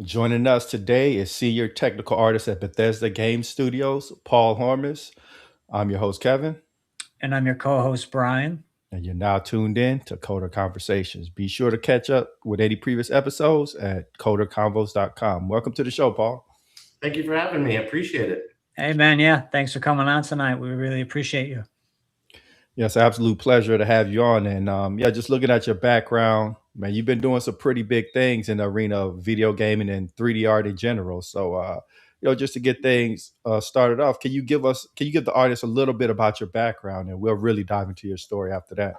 Joining us today is senior technical artist at Bethesda Game Studios, Paul Hormis. I'm your host, Kevin, And I'm your co-host, Brian. and you're now tuned in to Coder Conversations. Be sure to catch up with any previous episodes at coderconvos.com. Welcome to the show, Paul. Thank you for having me. I appreciate it. Hey, man. Yeah. Thanks for coming on tonight. We really appreciate you. Yes, absolute pleasure to have you on. And just looking at your background, man, you've been doing some pretty big things in the arena of video gaming and 3D art in general. So, just to get things started off, can you give the audience a little bit about your background, and we'll really dive into your story after that.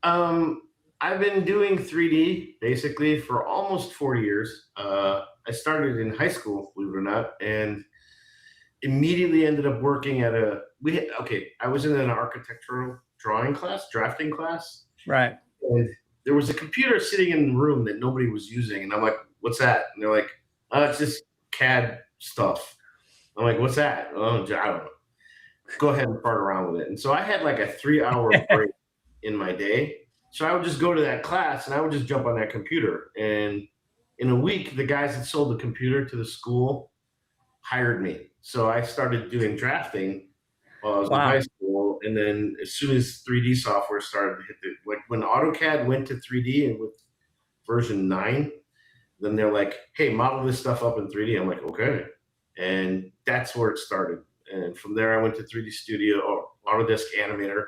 I've been doing 3D basically for almost 4 years. I started in high school, believe it or not, and immediately ended up working at I was in an architectural drawing class, drafting class. Right. And there was a computer sitting in the room that nobody was using. And I'm like, what's that? And they're like, it's just CAD stuff. I'm like, what's that? Oh, I don't know. Go ahead and fart around with it. And so I had like a 3-hour break in my day. So I would just go to that class and I would just jump on that computer. And in a week, the guys that sold the computer to the school hired me. So I started doing drafting while I was in high school. And then as soon as 3D software started to hit like when AutoCAD went to 3D and with version 9, then they're like, hey, model this stuff up in 3D. I'm like, okay. And that's where it started. And from there, I went to 3D Studio or Autodesk Animator,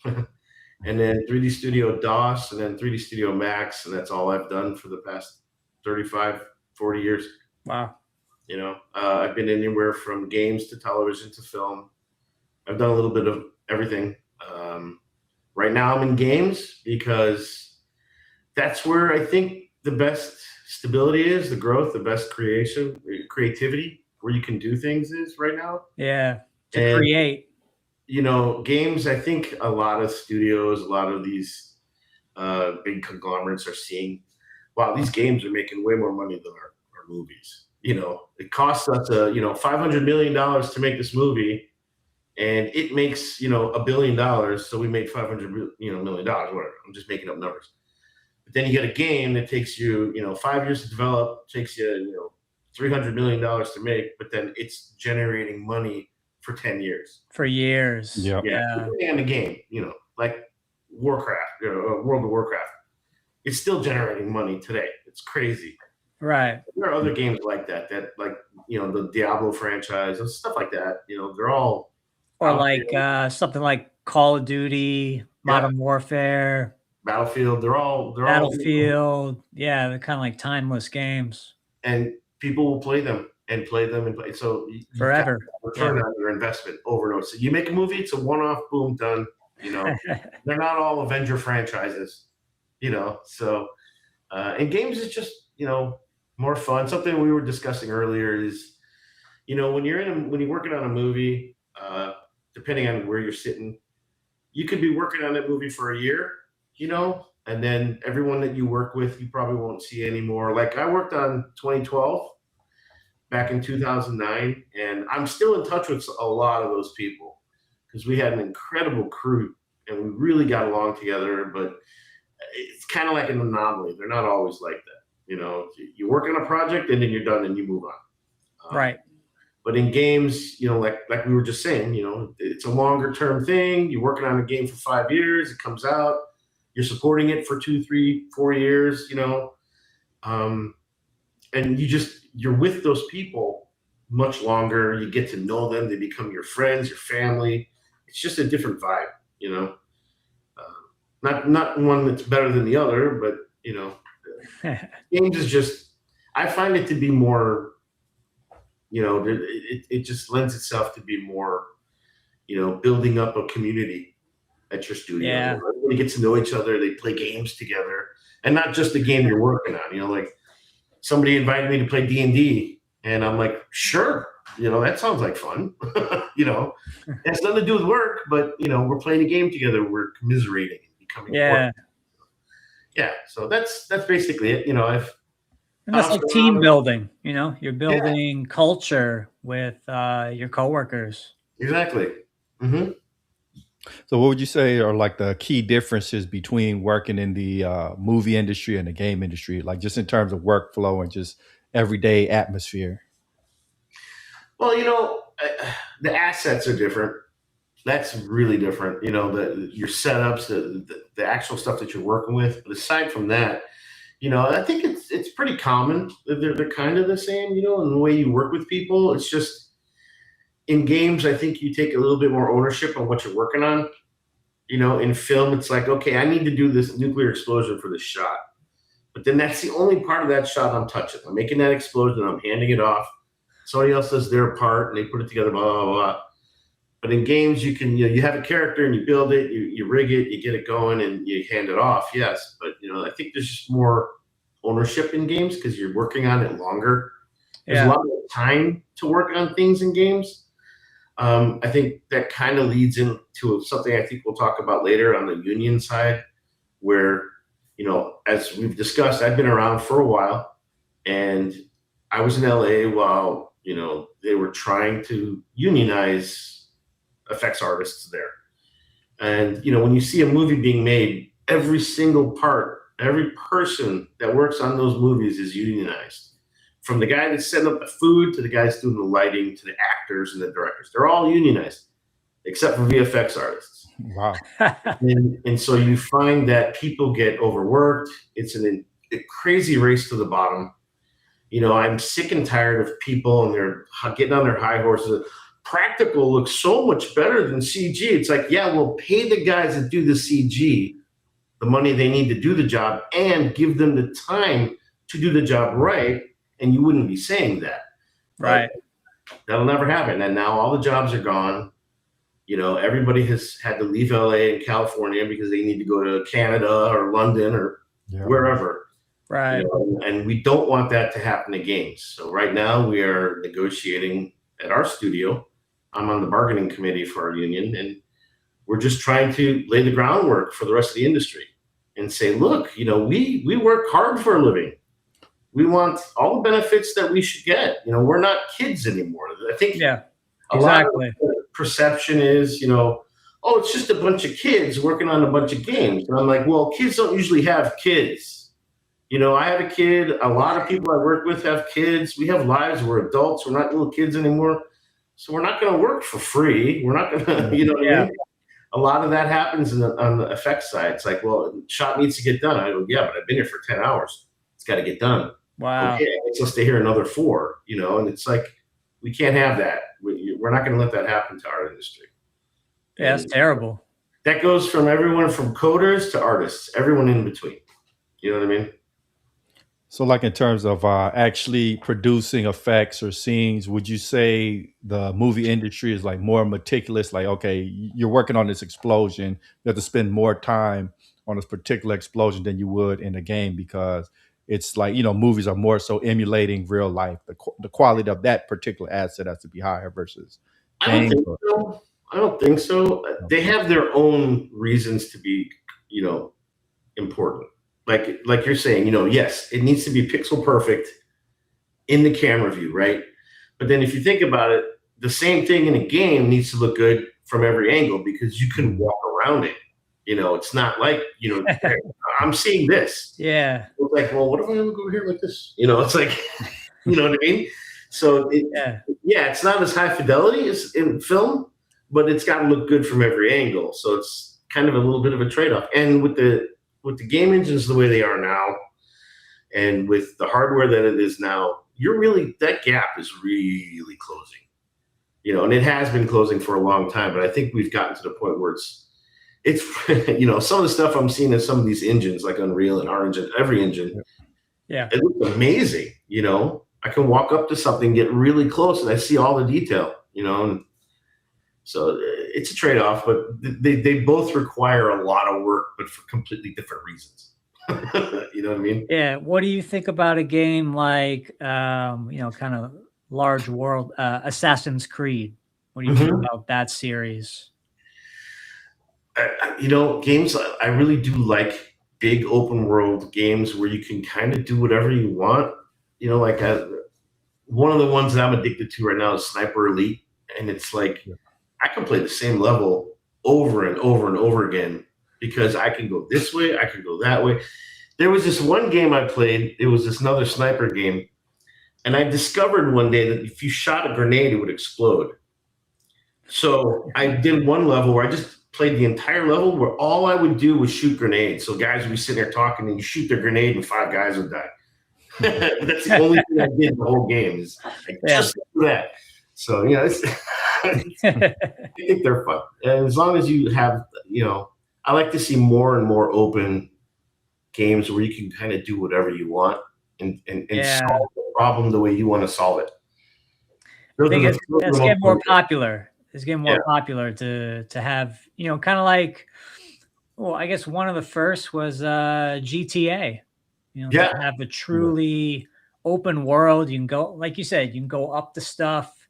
and then 3D Studio DOS, and then 3D Studio Max. And that's all I've done for the past 35, 40 years. Wow. I've been anywhere from games to television to film. I've done a little bit of everything. Right now I'm in games because that's where I think the best stability is, the growth, the best creativity, where you can do things is right now. Yeah. To create. Games, I think a lot of studios, a lot of these big conglomerates are seeing, wow, these games are making way more money than our movies. It costs us $500 million to make this movie, and it makes $1 billion. So we made $500 million, whatever. I'm just making up numbers. But then you get a game that takes you 5 years to develop, takes you $300 million to make, but then it's generating money for 10 years. For years. Yeah. Depending on the game, like Warcraft, World of Warcraft, it's still generating money today. It's crazy. Right. There are other games like that like the Diablo franchise and stuff like that. They're all something like Call of Duty, Modern Warfare, Battlefield. They're all Battlefield. Yeah, they're kind of like timeless games. And people will play them and play them and play. So forever. Return on your investment over and over. So you make a movie, it's a one-off, boom, done. They're not all Avenger franchises. So and games is just more fun. Something we were discussing earlier is, when you're working on a movie, depending on where you're sitting, you could be working on that movie for a year, and then everyone that you work with, you probably won't see anymore. Like I worked on 2012 back in 2009, and I'm still in touch with a lot of those people because we had an incredible crew and we really got along together, but it's kind of like an anomaly. They're not always like that. You work on a project and then you're done and you move on. Right. But in games, like we were just saying, it's a longer term thing. You're working on a game for 5 years. It comes out. You're supporting it for 2, 3, 4 years, and you're with those people much longer. You get to know them. They become your friends, your family. It's just a different vibe, not one that's better than the other, but, games is just, I find it to be more, it just lends itself to be more, building up a community at your studio. Yeah. Everybody gets to know each other. They play games together, and not just the game you're working on. Like somebody invited me to play D&D, and I'm like, sure, that sounds like fun. It has nothing to do with work, but we're playing a game together. We're commiserating and becoming yeah. Yeah, so that's basically it. And that's like team building. You're building culture with your coworkers. Exactly. Mm-hmm. So what would you say are like the key differences between working in the movie industry and the game industry, like just in terms of workflow and just everyday atmosphere? Well, the assets are different. That's really different. Your setups, the actual stuff that you're working with. But aside from that, I think it's pretty common. They're kind of the same, in the way you work with people. It's just in games, I think you take a little bit more ownership on what you're working on. In film, it's like, okay, I need to do this nuclear explosion for this shot. But then that's the only part of that shot I'm touching. I'm making that explosion, I'm handing it off. Somebody else does their part and they put it together, blah, blah, blah. But in games, you can, you have a character and you build it, you rig it, you get it going, and you hand it off. Yes, but I think there's just more ownership in games because you're working on it longer. There's a lot of time to work on things in games. I think that kind of leads into something I think we'll talk about later on the union side, where as we've discussed, I've been around for a while, and I was in LA while they were trying to unionize effects artists there. And when you see a movie being made, every single part, every person that works on those movies is unionized. From the guy that's setting up the food to the guys doing the lighting to the actors and the directors, they're all unionized except for VFX artists. Wow. and so you find that people get overworked. It's a crazy race to the bottom. I'm sick and tired of people and they're getting on their high horses. Practical looks so much better than CG. It's like, yeah, we'll pay the guys that do the CG the money they need to do the job and give them the time to do the job right. And you wouldn't be saying that. Right. That'll never happen. And now all the jobs are gone. Everybody has had to leave LA and California because they need to go to Canada or London or wherever. Right. And we don't want that to happen to games. So right now we are negotiating at our studio. I'm on the bargaining committee for our union, and we're just trying to lay the groundwork for the rest of the industry and say, look, we work hard for a living. We want all the benefits that we should get. We're not kids anymore. I think a lot of the perception is, oh, it's just a bunch of kids working on a bunch of games. And I'm like, well, kids don't usually have kids. I have a kid. A lot of people I work with have kids. We have lives. We're adults. We're not little kids anymore. So we're not going to work for free. We're not going to, what I mean? A lot of that happens on the effects side. It's like, well, shot needs to get done. I go, yeah, but I've been here for 10 hours. It's got to get done. Wow. Okay, let's stay here another 4, and it's like, we can't have that. We're not going to let that happen to our industry. Yeah, that's terrible. That goes from everyone from coders to artists, everyone in between. You know what I mean? So like in terms of actually producing effects or scenes, would you say the movie industry is like more meticulous? Like, okay, you're working on this explosion, you have to spend more time on this particular explosion than you would in a game because it's like, movies are more so emulating real life. The quality of that particular asset has to be higher versus I don't think so. They have their own reasons to be, important. Like you're saying, yes, it needs to be pixel perfect in the camera view, right? But then if you think about it, the same thing in a game needs to look good from every angle because you can walk around it. It's not like, I'm seeing this. Yeah. It's like, well, what if I go here like this? It's like, you know what I mean? So it's not as high fidelity as in film, but it's got to look good from every angle. So it's kind of a little bit of a trade-off. And with the game engines the way they are now, and with the hardware that it is now, that gap is really closing. And it has been closing for a long time, but I think we've gotten to the point where it's some of the stuff I'm seeing in some of these engines, like Unreal and our engine, every engine, it looks amazing. I can walk up to something, get really close, and I see all the detail. And so it's a trade-off, but they both require a lot of work, but for completely different reasons. You know what I mean? Yeah. What do you think about a game like, kind of large world, Assassin's Creed? What do you think about that series? Games, I really do like big open world games where you can kind of do whatever you want. Like one of the ones that I'm addicted to right now is Sniper Elite. And it's like, I can play the same level over and over and over again because I can go this way, I can go that way. There was this one game I played. It was this another sniper game And I discovered one day that if you shot a grenade, it would explode. So I did one level where I just played the entire level where all I would do was shoot grenades. So guys would be sitting there talking, and you shoot their grenade, and 5 guys would die. That's the only thing I did the whole game is I just do that. So it's, I think they're fun, and as long as you have, I like to see more and more open games where you can kind of do whatever you want and solve the problem the way you want to solve it. I think it's getting more popular. It's getting more popular to have, kind of like, well, I guess one of the first was GTA. To have a truly open world. You can go, like you said, you can go up to stuff.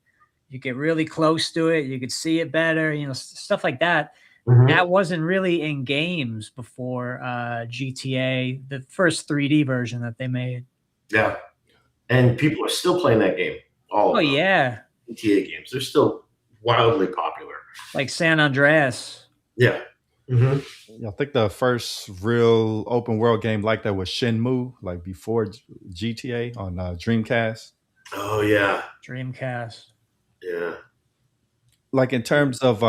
You get really close to it. You could see it better. Stuff like that. Mm-hmm. That wasn't really in games before GTA, the first 3D version that they made. Yeah, and people are still playing that game. All of them. Yeah, GTA games. They're still wildly popular. Like San Andreas. Yeah. Mm-hmm. I think the first real open world game like that was Shenmue, like before GTA on Dreamcast. Oh yeah, Dreamcast. Yeah. Like in terms of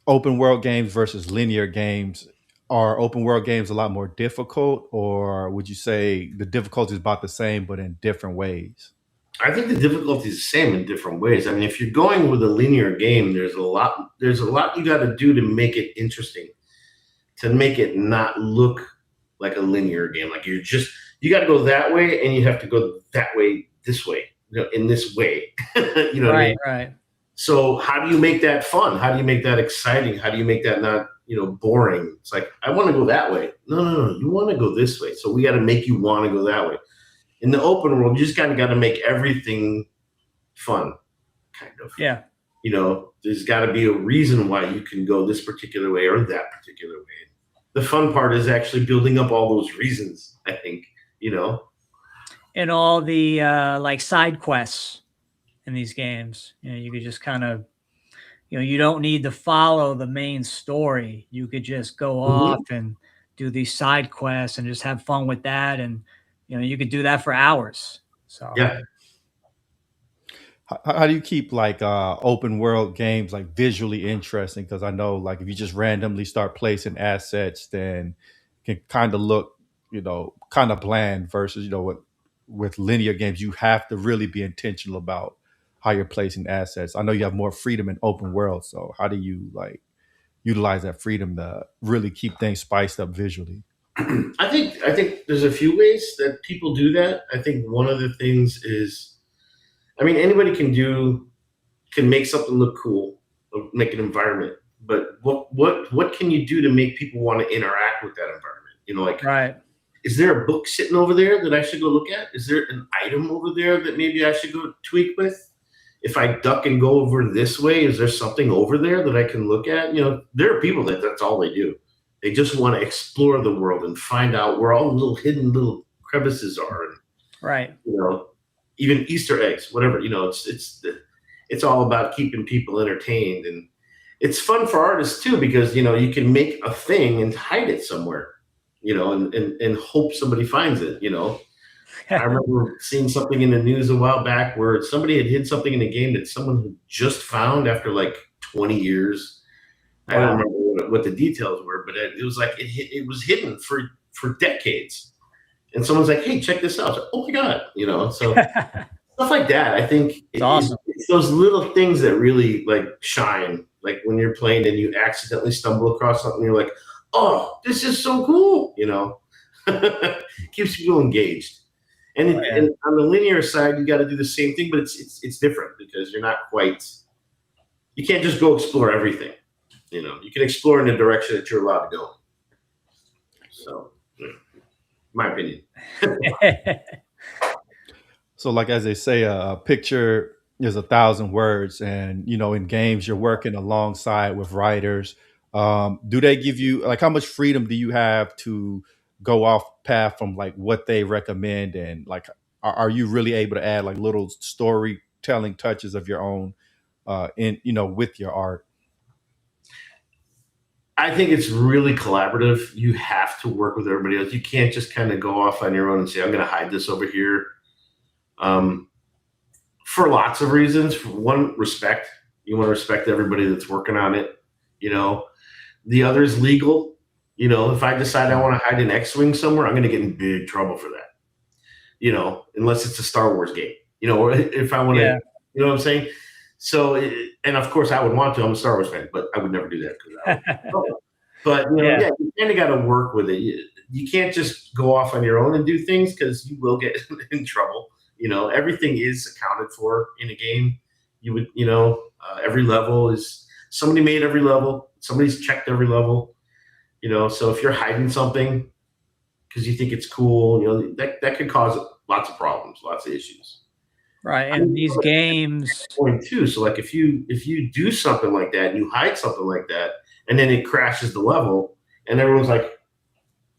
open world games versus linear games, are open world games a lot more difficult, or would you say the difficulty is about the same but in different ways? I think the difficulty is the same in different ways. I mean, if you're going with a linear game, there's a lot you got to do to make it interesting, to make it not look like a linear game. Like you got to go that way, and you have to go that way, this way, in this way. Right, what I mean? Right. So how do you make that fun? How do you make that exciting? How do you make that not, boring? It's like, I want to go that way. No, you want to go this way. So we got to make you want to go that way. In the open world, you just kind of got to make everything fun, kind of. Yeah. There's got to be a reason why you can go this particular way or that particular way. The fun part is actually building up all those reasons, I think, And all the like side quests in these games. You could just kind of, you don't need to follow the main story. You could just go off and do these side quests and just have fun with that. And, you could do that for hours. So yeah. How do you keep like open world games like visually interesting? Because I know like if you just randomly start placing assets, then it can kind of look, kind of bland versus, with linear games, you have to really be intentional about how you're placing assets. I know you have more freedom in open world. So how do you like utilize that freedom to really keep things spiced up visually? I think there's a few ways that people do that. I think one of the things is, anybody can make something look cool, or make an environment. But what can you do to make people want to interact with that environment? Right. Is there a book sitting over there that I should go look at? Is there an item over there that maybe I should go tweak with? If I duck and go over this way, is there something over there that I can look at? There are people that's all they do. They just want to explore the world and find out where all the little hidden little crevices are. And, right. Even Easter eggs, whatever, it's all about keeping people entertained. And it's fun for artists too, because, you can make a thing and hide it somewhere, and hope somebody finds it, I remember seeing something in the news a while back where somebody had hid something in a game that someone had just found after like 20 years. Wow. I don't remember what the details were, but it was like it was hidden for decades. And someone's like, "Hey, check this out!" Like, oh my god, So stuff like that. I think it's awesome. It's those little things that really like shine. Like when you're playing and you accidentally stumble across something, you're like, "Oh, this is so cool!" Keeps people engaged. And, and on the linear side, you got to do the same thing, but it's different because you're not quite. You can't just go explore everything. You can explore in the direction that you're allowed to go. So, my opinion. So, like as they say, a picture is 1,000 words, and in games you're working alongside with writers. Do they give you like how much freedom do you have to go off path from like what they recommend, and like are you really able to add like little storytelling touches of your own in with your art? I think it's really collaborative. You have to work with everybody else. You can't just kind of go off on your own and say, I'm going to hide this over here. for lots of reasons. For one, respect. You want to respect everybody that's working on it. The other is legal. If I decide I want to hide an X-Wing somewhere, I'm going to get in big trouble for that. Unless it's a Star Wars game. Or if I want to, you know what I'm saying? So, and of course I would want to. I'm a Star Wars fan, but I would never do that. But you kind of got to work with it. You can't just go off on your own and do things because you will get in trouble. Everything is accounted for in a game. You would, every level is somebody made every level. Somebody's checked every level. So if you're hiding something because you think it's cool, that could cause lots of problems, lots of issues. Right, and these games point too. So like if you do something like that and you hide something like that, and then it crashes the level, and everyone's like,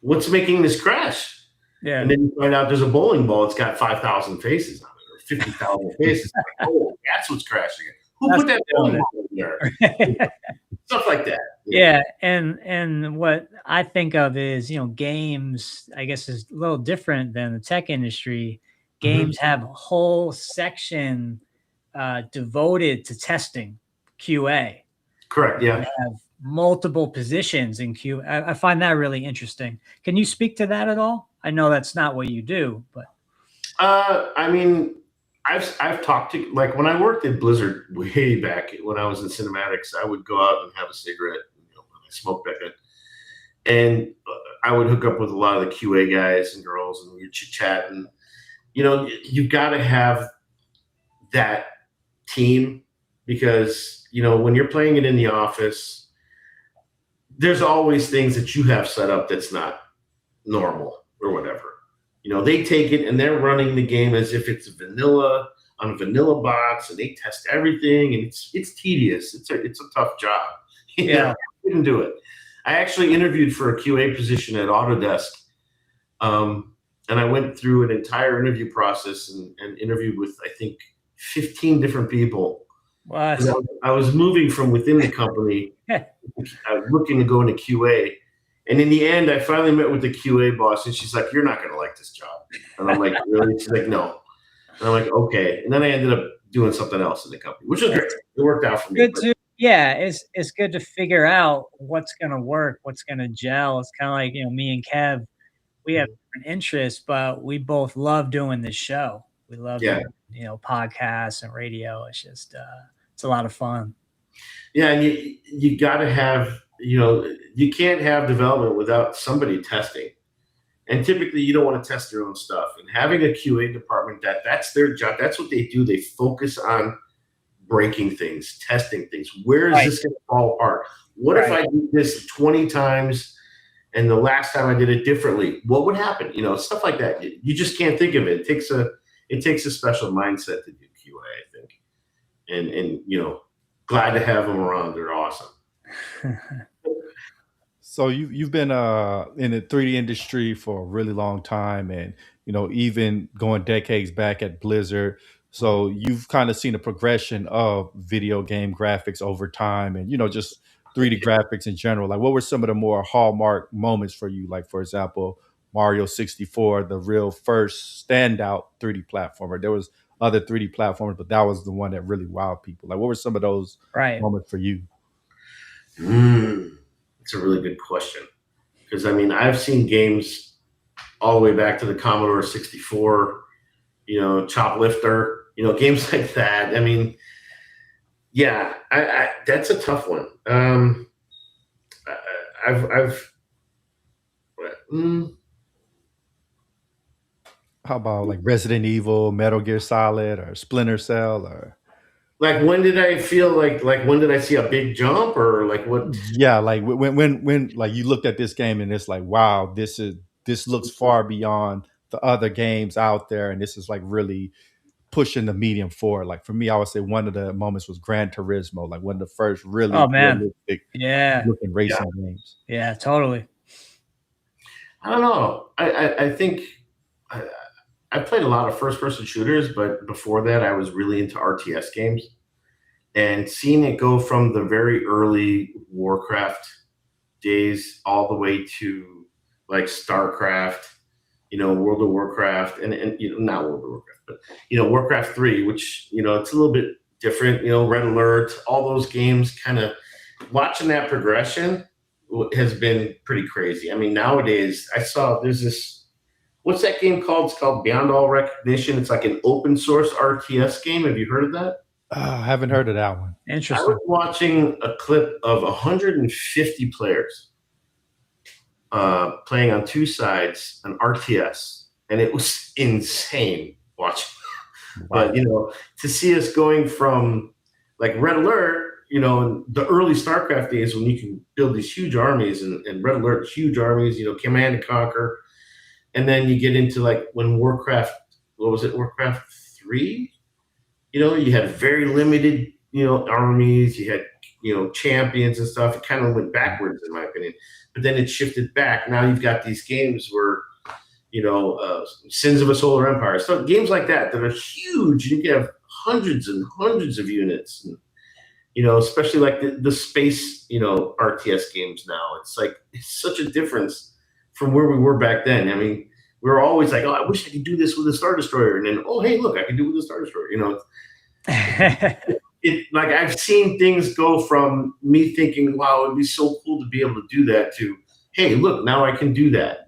"What's making this crash?" Yeah, and then you find out there's a bowling ball. It's got 5,000 faces on it, or 50,000 faces. Like, oh, that's what's crashing it. Who put that bowling ball in there? Stuff like that. Yeah, and what I think of is, games, I guess, is a little different than the tech industry. Games have a whole section devoted to testing, QA. Correct, yeah. They have multiple positions in QA. I find that really interesting. Can you speak to that at all? I know that's not what you do, but I mean, I've talked to, like, when I worked at Blizzard way back when I was in cinematics, I would go out and have a cigarette. When I smoked back then, and I would hook up with a lot of the QA guys and girls, and we'd chit chat. And you've got to have that team because when you're playing it in the office, there's always things that you have set up that's not normal or whatever. They take it and they're running the game as if it's vanilla on a vanilla box, and they test everything, and it's tedious. It's a tough job. I couldn't do it. I actually interviewed for a QA position at Autodesk, and I went through an entire interview process and interviewed with, I think, 15 different people. What? I was moving from within the company. I was looking to go into QA. And in the end, I finally met with the QA boss, and she's like, "You're not going to like this job." And I'm like, "Really?" She's like, "No." And I'm like, "Okay." And then I ended up doing something else in the company, which was great. It worked out for me. It's good to figure out what's going to work, what's going to gel. It's kind of like, me and Kev, we have different interests, but we both love doing this show. We love doing, podcasts and radio. It's just, it's a lot of fun. Yeah, and you got to have, you can't have development without somebody testing. And typically you don't want to test your own stuff. And having a QA department, that's their job. That's what they do. They focus on breaking things, testing things. Where is this going to fall apart? What if I do this 20 times and the last time I did it differently? What would happen? Stuff like that. You just can't think of it. It takes a special mindset to do QA, I think. And glad to have them around. They're awesome. So you've been in the 3D industry for a really long time, and even going decades back at Blizzard. So you've kind of seen a progression of video game graphics over time, and just 3D graphics in general. Like, what were some of the more hallmark moments for you? Like, for example, Mario 64, the real first standout 3D platformer. There was other 3D platformers, but that was the one that really wowed people. Like, what were some of those moments for you? It's a really good question, because I've seen games all the way back to the Commodore 64, Choplifter, games like that. That's a tough one. How about like Resident Evil, Metal Gear Solid, or Splinter Cell, or like when did I feel like when did I see a big jump, or like what? Yeah, like when like you looked at this game and it's like, wow, this looks far beyond the other games out there, and this is like really pushing the medium forward. Like for me, I would say one of the moments was Gran Turismo, like one of the first really realistic looking racing games. Yeah, totally. I don't know. I think I played a lot of first-person shooters, but before that, I was really into RTS games. And seeing it go from the very early Warcraft days all the way to like StarCraft, World of Warcraft and not World of Warcraft, but Warcraft 3, which it's a little bit different. Red Alert, all those games. Kind of watching that progression has been pretty crazy. I mean, nowadays I saw there's this. What's that game called? It's called Beyond All Recognition. It's like an open source RTS game. Have you heard of that? I haven't heard of that one. Interesting. I was watching a clip of 150 players playing on two sides, an RTS, and it was insane watching. Wow. But to see us going from like Red Alert, in the early StarCraft days when you can build these huge armies, and Red Alert, huge armies, Command and Conquer, and then you get into like when Warcraft, what was it, Warcraft 3? You had very limited, armies, you had, champions and stuff. It kind of went backwards, in my opinion. But then it shifted back. Now you've got these games where, Sins of a Solar Empire. So games like that are huge. You can have hundreds and hundreds of units. And, especially like the space, RTS games now. It's such a difference from where we were back then. I mean, we were always like, oh, I wish I could do this with a Star Destroyer. And then, oh, hey, look, I can do it with a Star Destroyer. Like I've seen things go from me thinking, wow, it'd be so cool to be able to do that, to, hey, look, now I can do that.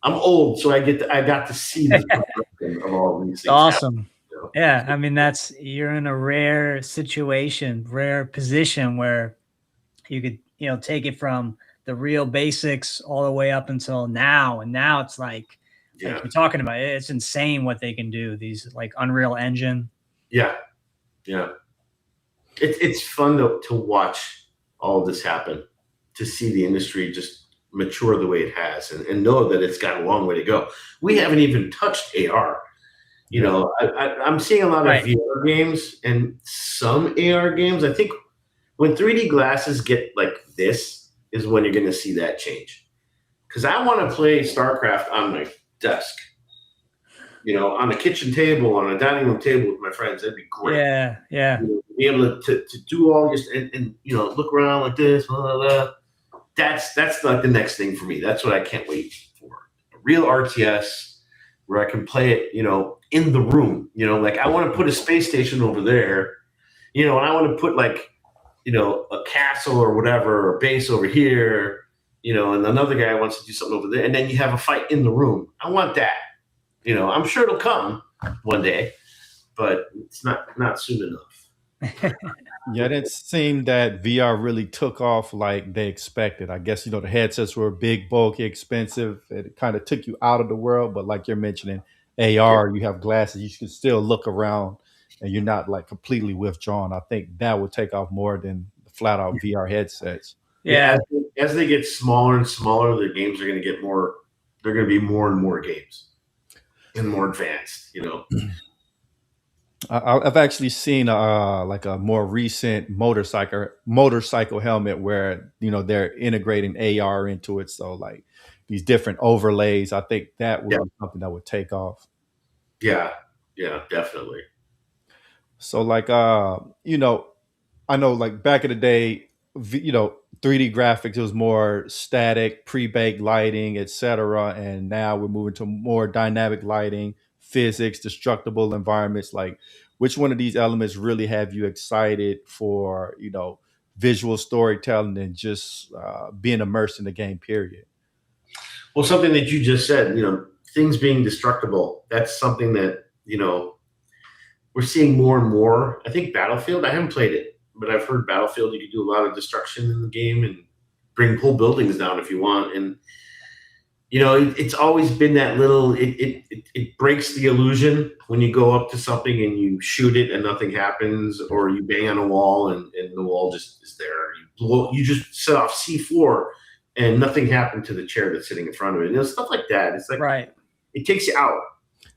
I'm old, so I got to see the progression of all these things. Awesome. Yeah, I mean, you're in a rare situation, rare position where you could, take it from the real basics all the way up until now. And now it's like you're talking about, it's insane what they can do. These like Unreal Engine. Yeah. It's fun to watch all of this happen, to see the industry just mature the way it has, and know that it's got a long way to go. We haven't even touched AR. I'm seeing a lot of VR games and some AR games. I think when 3D glasses get like this is when you're going to see that change. Because I want to play StarCraft on my desk, on a kitchen table, on a dining room table with my friends. That'd be great. Yeah. Be able to do all this and look around like this. Blah, blah, blah. That's like the next thing for me. That's what I can't wait for. A real RTS where I can play it, in the room. Like I want to put a space station over there, and I want to put like, a castle or whatever, or base over here, and another guy wants to do something over there, and then you have a fight in the room. I want that. I'm sure it'll come one day, but it's not soon enough. Yeah, it seemed that VR really took off like they expected. I guess, the headsets were big, bulky, expensive. It kind of took you out of the world. But like you're mentioning, AR, you have glasses, you can still look around and you're not like completely withdrawn. I think that would take off more than the flat out VR headsets. Yeah. As they get smaller and smaller, the games are going to get more, they're going to be more and more games and more advanced, I've actually seen like a more recent motorcycle helmet where they're integrating AR into it. So like these different overlays, I think that would be something that would take off. Yeah, definitely. So like I know like back in the day, 3D graphics, it was more static, pre-baked lighting, etc. And now we're moving to more dynamic lighting, physics, destructible environments. Like, which one of these elements really have you excited for, visual storytelling and just being immersed in the game, period? Well, something that you just said, things being destructible, that's something that, we're seeing more and more. I think Battlefield, I haven't played it, but I've heard Battlefield, you can do a lot of destruction in the game and bring whole buildings down if you want. And, it's always been that little, it breaks the illusion when you go up to something and you shoot it and nothing happens, or you bang on a wall and the wall just is there. You just set off C4 and nothing happened to the chair that's sitting in front of it. Stuff like that. It's like, it takes you out.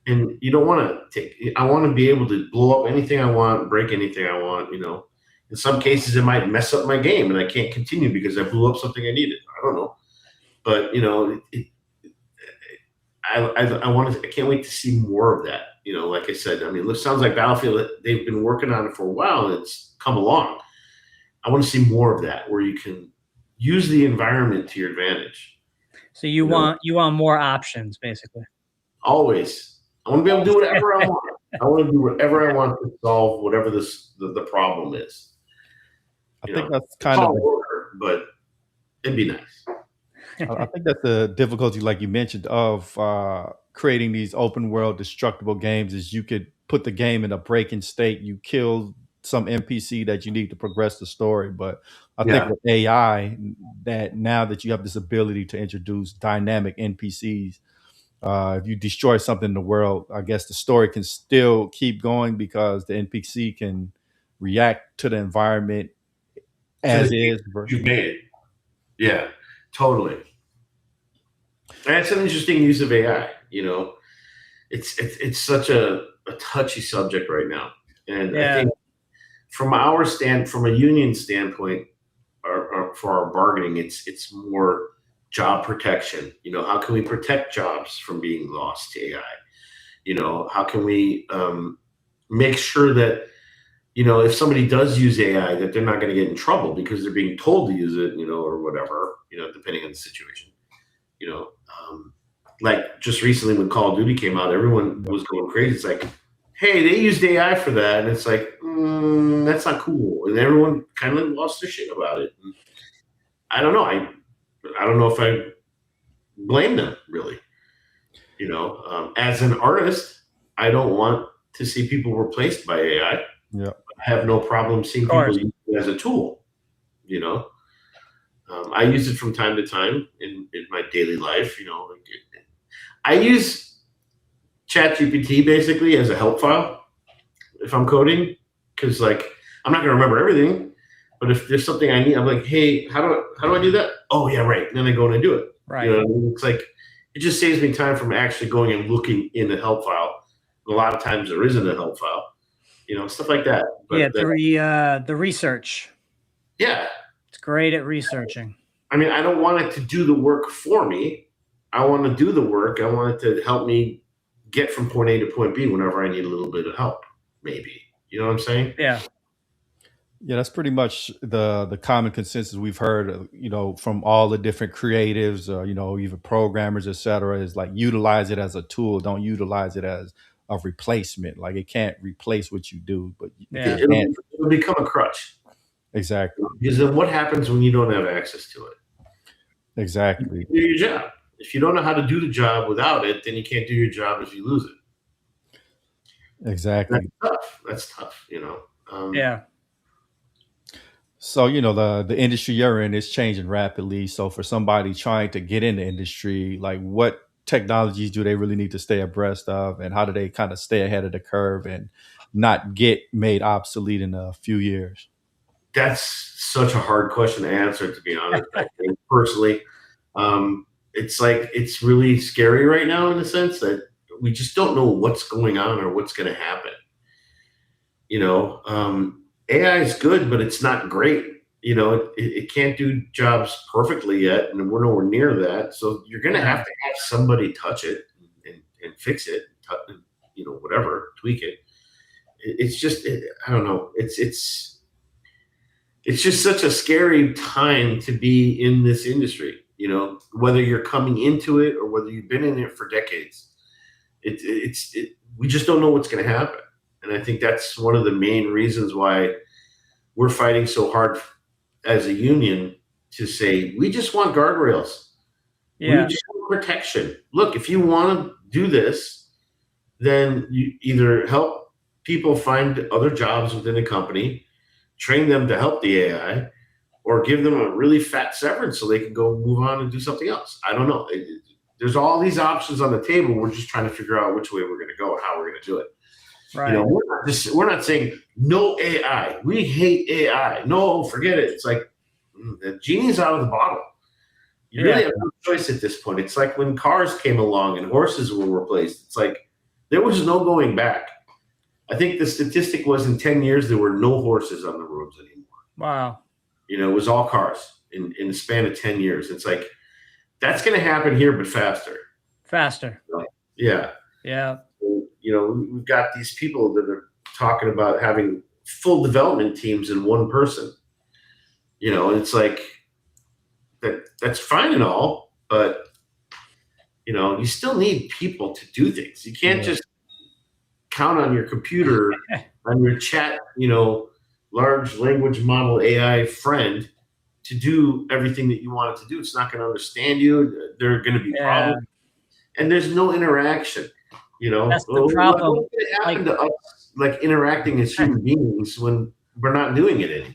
And you don't want to I want to be able to blow up anything I want, break anything I want, In some cases, it might mess up my game and I can't continue because I blew up something I needed. I don't know. But, I can't wait to see more of that. Like I said, I mean, it sounds like Battlefield, they've been working on it for a while and it's come along. I want to see more of that where you can use the environment to your advantage. So you want more options, basically. Always. I want to be able to do whatever I want. I want to do whatever I want to solve whatever the problem is. I think that's kind of order, but it'd be nice. I think that's the difficulty, like you mentioned, of creating these open world destructible games is you could put the game in a breaking state. You kill some NPC that you need to progress the story. But I think with AI, that now that you have this ability to introduce dynamic NPCs, if you destroy something in the world, I guess the story can still keep going because the NPC can react to the environment as is. You made. Yeah, totally. That's an interesting use of AI. It's such a touchy subject right now, and I think from a union standpoint, or for our bargaining, it's more job protection. How can we protect jobs from being lost to AI? How can we make sure that if somebody does use AI, that they're not going to get in trouble because they're being told to use it, or whatever, depending on the situation. Like just recently when Call of Duty came out, everyone was going crazy. It's like, hey, they used AI for that. And it's like, that's not cool. And everyone kind of lost their shit about it. And I don't know. I don't know if I blame them, really. As an artist, I don't want to see people replaced by AI. Yeah. I have no problem seeing people use it as a tool. I use it from time to time in my daily life. I use ChatGPT basically as a help file if I'm coding, because I'm not going to remember everything. But if there's something I need, I'm like, hey, how do I do that? Oh yeah, right. And then I go in and do it. Right. It's like it just saves me time from actually going and looking in the help file. A lot of times there isn't a help file. Stuff like that. But the research. Yeah. It's great at researching. I mean, I don't want it to do the work for me. I want to do the work. I want it to help me get from point A to point B whenever I need a little bit of help, maybe. You know what I'm saying? Yeah. Yeah, that's pretty much the common consensus we've heard, from all the different creatives, even programmers, et cetera, is like utilize it as a tool. Don't utilize it as a replacement. Like it can't replace what you do, but it'll become a crutch. Exactly. Because then what happens when you don't have access to it? Exactly. You do your job. If you don't know how to do the job without it, then you can't do your job if you lose it. Exactly. That's tough. Yeah. So, the industry you're in is changing rapidly. So for somebody trying to get in the industry, like what technologies do they really need to stay abreast of, and how do they kind of stay ahead of the curve and not get made obsolete in a few years? That's such a hard question to answer, to be honest. I think personally, it's really scary right now in the sense that we just don't know what's going on or what's going to happen. AI is good, but it's not great. It can't do jobs perfectly yet, and we're nowhere near that. So you're going to have somebody touch it and fix it, whatever, tweak it. It's just, I don't know. It's just such a scary time to be in this industry. Whether you're coming into it or whether you've been in it for decades, we just don't know what's going to happen. And I think that's one of the main reasons why we're fighting so hard as a union to say, we just want guardrails. Yeah. We just want protection. Look, if you want to do this, then you either help people find other jobs within a company, train them to help the AI, or give them a really fat severance so they can go move on and do something else. I don't know. There's all these options on the table. We're just trying to figure out which way we're going to go and how we're going to do it. Right. We're not saying no AI. We hate AI. No, forget it. It's like the genie's out of the bottle. You really have no choice at this point. It's like when cars came along and horses were replaced. It's like there was no going back. I think the statistic was in 10 years there were no horses on the roads anymore. Wow. It was all cars in the span of 10 years. It's like that's going to happen here, but faster. Faster. Yeah. Yeah. We've got these people that are talking about having full development teams in one person. And it's like that's fine and all, but You know, you still need people to do things. You can't just count on your computer, on your chat, you know, large language model AI friend to do everything that you want it to do. It's not going to understand you. There are going to be problems, and there's no interaction. You know, that's the problem. What's going to happen to us, like interacting as human beings, when we're not doing it anymore?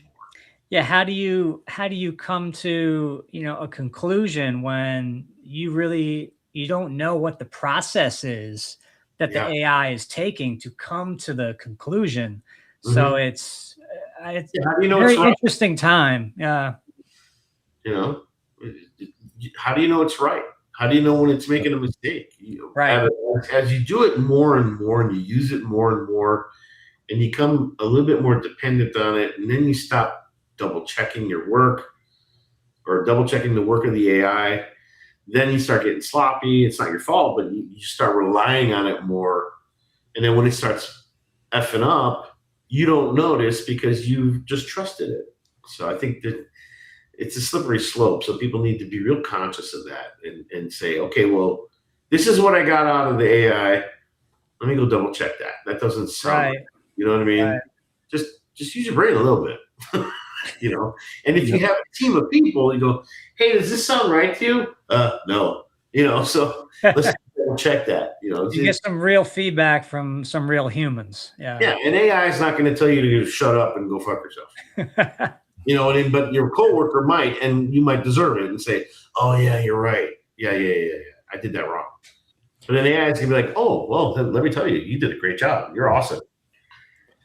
Yeah, how do you come to, you know, a conclusion when you don't know what the process is that the AI is taking to come to the conclusion? So it's how do you know very it's right? interesting time. Yeah. You know, how do you know it's right? How do you know when it's making a mistake? Right. As you do it more and more, and you use it more and more, and you become a little bit more dependent on it, and then you stop double checking your work or double checking the work of the AI, then you start getting sloppy. It's not your fault, but you start relying on it more. And then when it starts effing up, you don't notice because you've just trusted it. So I think that it's a slippery slope. So people need to be real conscious of that and say, okay, well, this is what I got out of the AI. Let me go double check that. That doesn't sound right. You know what I mean? Right. Just use your brain a little bit. You know, and if you have a team of people, you go, hey, does this sound right to you? No. You know, so let's check that. You know, you get some real feedback from some real humans. Yeah, and AI is not going to tell you to shut up and go fuck yourself. You know what I mean? But your coworker might, and you might deserve it and say, oh yeah, you're right. Yeah. I did that wrong. But then AI is going to be like, oh, well, then let me tell you, you did a great job. You're awesome.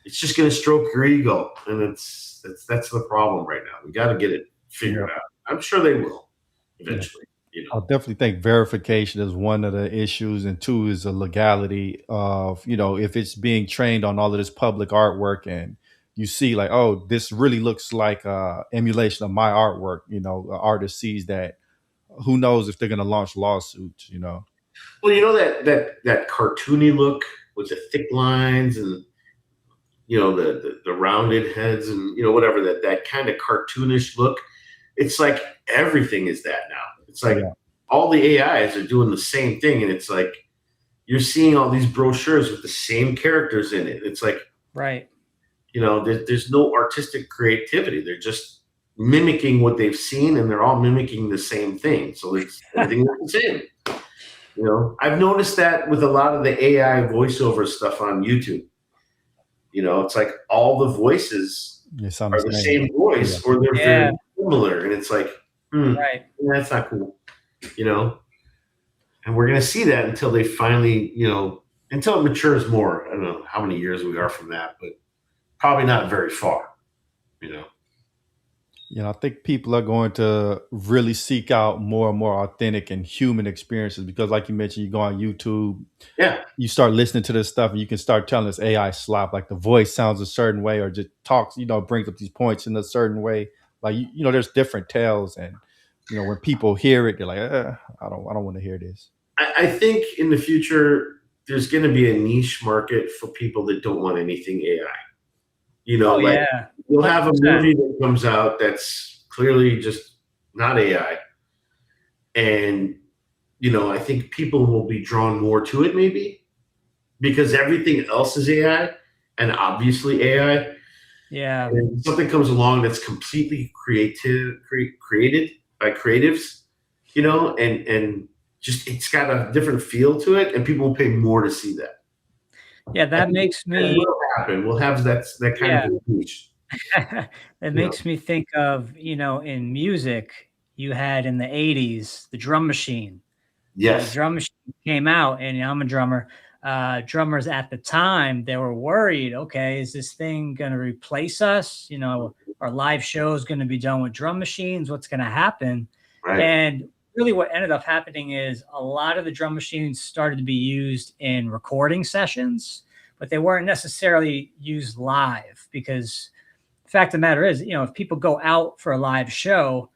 It's just going to stroke your ego, and that's the problem right now. We got to get it figured out. I'm sure they will eventually. You know? I definitely think verification is one of the issues, and two is the legality of, you know, if it's being trained on all of this public artwork, and you see like, oh, this really looks like emulation of my artwork. You know, the artist sees that. Who knows if they're going to launch lawsuits? You know. Well, you know that cartoony look with the thick lines and, you know, the rounded heads and, you know, whatever, that kind of cartoonish look. It's like everything is that now. It's like all the AIs are doing the same thing, and it's like you're seeing all these brochures with the same characters in it. It's like, right. You know, there's no artistic creativity. They're just mimicking what they've seen, and they're all mimicking the same thing. So it's everything the same. You know, I've noticed that with a lot of the AI voiceover stuff on YouTube. You know, it's like all the voices are the same voice, or they're very similar, and it's like, that's not cool. You know, and we're going to see that until they finally, you know, until it matures more. I don't know how many years we are from that, but probably not very far. You know. You know, I think people are going to really seek out more and more authentic and human experiences because, like you mentioned, you go on YouTube, you start listening to this stuff, and you can start telling this AI slop, like the voice sounds a certain way, or just talks, you know, brings up these points in a certain way. Like you know, there's different tells, and you know, when people hear it, they're like, I don't want to hear this. I think in the future there's going to be a niche market for people that don't want anything AI. You know, you'll have a movie that comes out that's clearly just not AI. And, you know, I think people will be drawn more to it maybe because everything else is AI and obviously AI. Yeah. And something comes along that's completely created by creatives, you know, and just it's got a different feel to it, and people will pay more to see that. Yeah, that makes me. We'll have that kind of niche. It makes me think of, you know, in music, you had in the 80s the drum machine. Yes. The drum machine came out, and I'm a drummer. Drummers at the time, they were worried, okay, is this thing going to replace us? You know, our live shows going to be done with drum machines? What's going to happen? Right. And really what ended up happening is a lot of the drum machines started to be used in recording sessions, but they weren't necessarily used live because the fact of the matter is, you know, if people go out for a live show,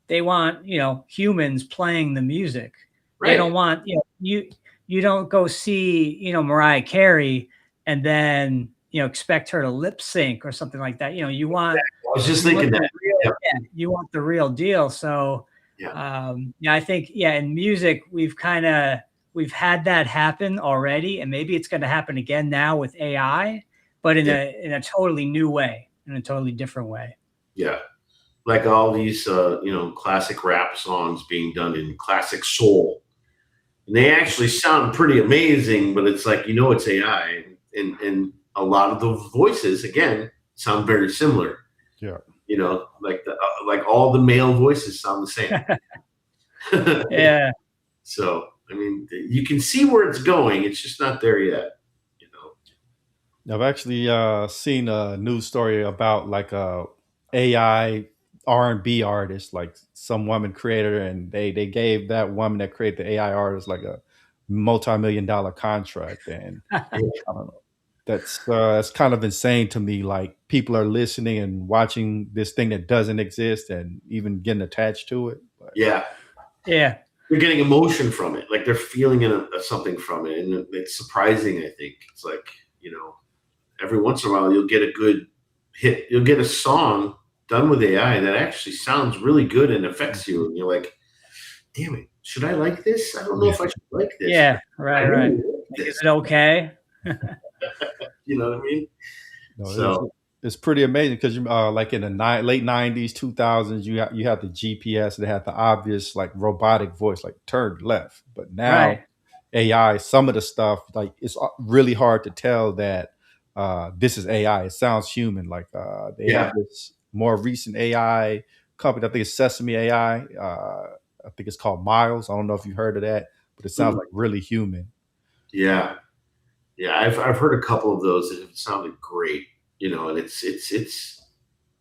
they want, you know, humans playing the music. Right. They don't want, you know, you don't go see, you know, Mariah Carey and then, you know, expect her to lip sync or something like that. You know, you want, I was just thinking that. You want the real deal. So Yeah, I think in music we've had that happen already, and maybe it's going to happen again now with AI, but in a totally new way, in a totally different way. Yeah, like all these classic rap songs being done in classic soul, and they actually sound pretty amazing, but it's like it's AI, and a lot of the voices again sound very similar. Yeah, like all the male voices sound the same. Yeah. So I mean, you can see where it's going. It's just not there yet. I've actually seen a news story about like a AI R&B artist, like some woman created her, and they gave that woman that created the AI artist like a multi-million-dollar contract, and I don't know. That's kind of insane to me. Like people are listening and watching this thing that doesn't exist, and even getting attached to it. But, yeah, they're getting emotion from it. Like they're feeling something from it, and it's surprising. I think it's like every once in a while you'll get a good hit. You'll get a song done with AI that actually sounds really good and affects you, and you're like, damn it, should I like this? I don't know if I should like this. Yeah, right. Is it okay? You know what I mean? No, so it's pretty amazing because like in the late 90s, 2000s, you have the GPS that had the obvious like robotic voice, like turn left. But now AI, some of the stuff, like it's really hard to tell that this is AI. It sounds human. Like they have this more recent AI company. I think it's Sesame AI. I think it's called Miles. I don't know if you heard of that, but it sounds like really human. Yeah, I've heard a couple of those that have sounded great. And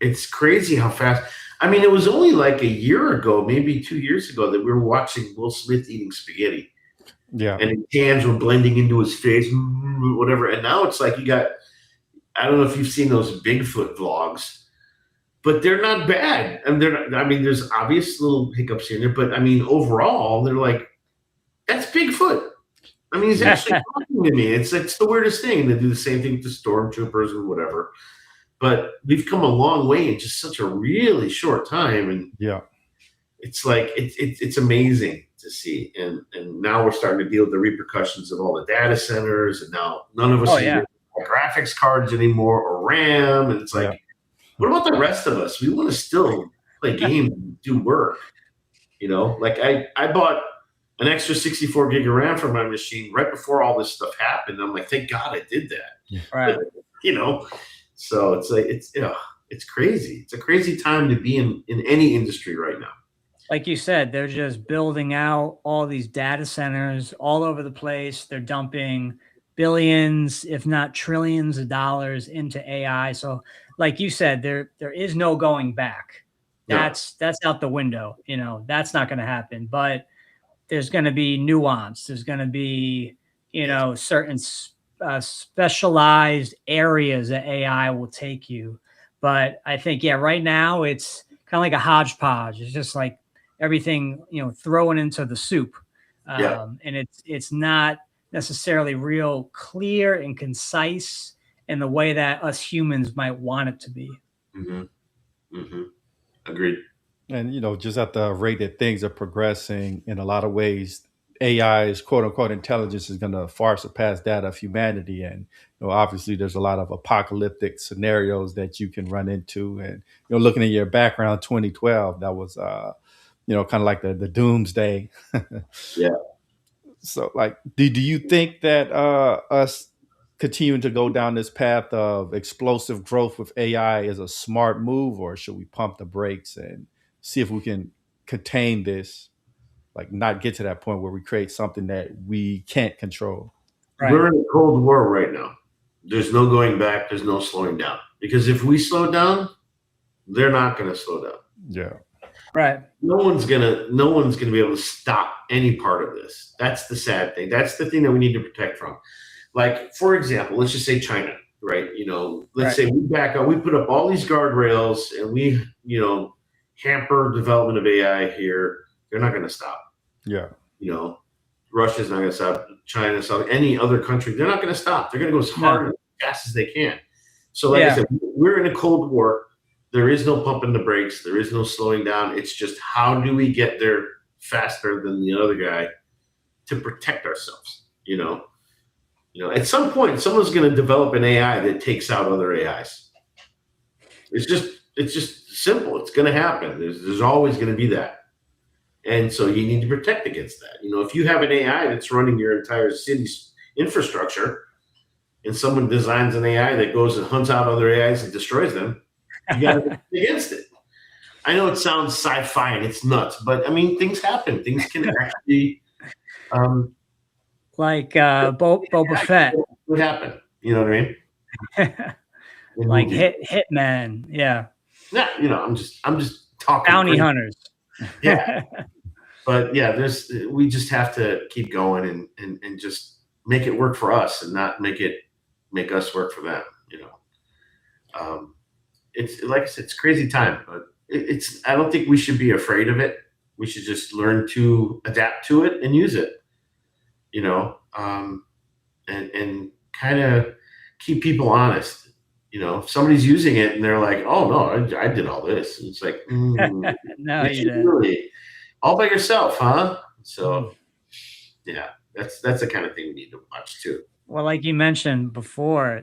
it's crazy how fast. I mean, it was only like a year ago, maybe 2 years ago, that we were watching Will Smith eating spaghetti. Yeah, and his hands were blending into his face, whatever. And now it's like I don't know if you've seen those Bigfoot vlogs, but they're not bad. And there's obvious little hiccups here and there, but I mean, overall, they're like, that's Bigfoot. I mean, he's actually talking to me. It's the weirdest thing. They do the same thing with the stormtroopers or whatever. But we've come a long way in just such a really short time, and it's like it's amazing to see. And now we're starting to deal with the repercussions of all the data centers, and now none of us use graphics cards anymore or RAM. And it's like, what about the rest of us? We want to still play games and do work. Like I bought an extra 64 gig of RAM for my machine right before all this stuff happened. I'm like, thank God I did that. Right. So it's like it's crazy. It's a crazy time to be in any industry right now. Like you said, they're just building out all these data centers all over the place. They're dumping billions, if not trillions of dollars into AI. So like you said, there is no going back. That's out the window. That's not going to happen. But there's going to be nuance. There's going to be, certain specialized areas that AI will take you. But I think, right now it's kind of like a hodgepodge. It's just like everything, thrown into the soup. And it's not necessarily real clear and concise in the way that us humans might want it to be. Agreed. And, just at the rate that things are progressing in a lot of ways, AI's quote unquote intelligence is going to far surpass that of humanity. And, obviously there's a lot of apocalyptic scenarios that you can run into. And, looking at your background, 2012, that was, kind of like the doomsday. Yeah. So like, do you think that us continuing to go down this path of explosive growth with AI is a smart move, or should we pump the brakes and see if we can contain this, like not get to that point where we create something that we can't control? Right. We're in a Cold War right now. There's no going back. There's no slowing down. Because if we slow down, they're not going to slow down. Yeah. Right. No one's gonna be able to stop any part of this. That's the sad thing. That's the thing that we need to protect from. Like, for example, let's just say China, right? Let's say we back up, we put up all these guardrails, and we, hamper development of AI here. They're not going to stop. Yeah. Russia's not going to stop. China, South, any other country, they're not going to stop. They're going to go as hard and as fast as they can. So, like I said, we're in a Cold War. there is no pumping the brakes. There is no slowing down. It's just how do we get there faster than the other guy to protect ourselves? At some point, someone's going to develop an AI that takes out other AIs. It's just simple. It's going to happen. There's always going to be that. And so you need to protect against that. If you have an AI that's running your entire city's infrastructure and someone designs an AI that goes and hunts out other AIs and destroys them, you got to protect against it. I know it sounds sci-fi and it's nuts, but I mean, things happen. Things can actually... like Boba Fett. What happened? You know what I mean? Like Hitman, yeah. Yeah, I'm just talking. Bounty hunters. Yeah. But yeah, we just have to keep going and just make it work for us and not make us work for them. It's like I said, it's crazy time, but I don't think we should be afraid of it. We should just learn to adapt to it and use it. And kind of keep people honest. If somebody's using it and they're like, "Oh no, I did all this," and it's like, no, you didn't. Really all by yourself, huh? So, yeah, that's the kind of thing we need to watch too. Well, like you mentioned before,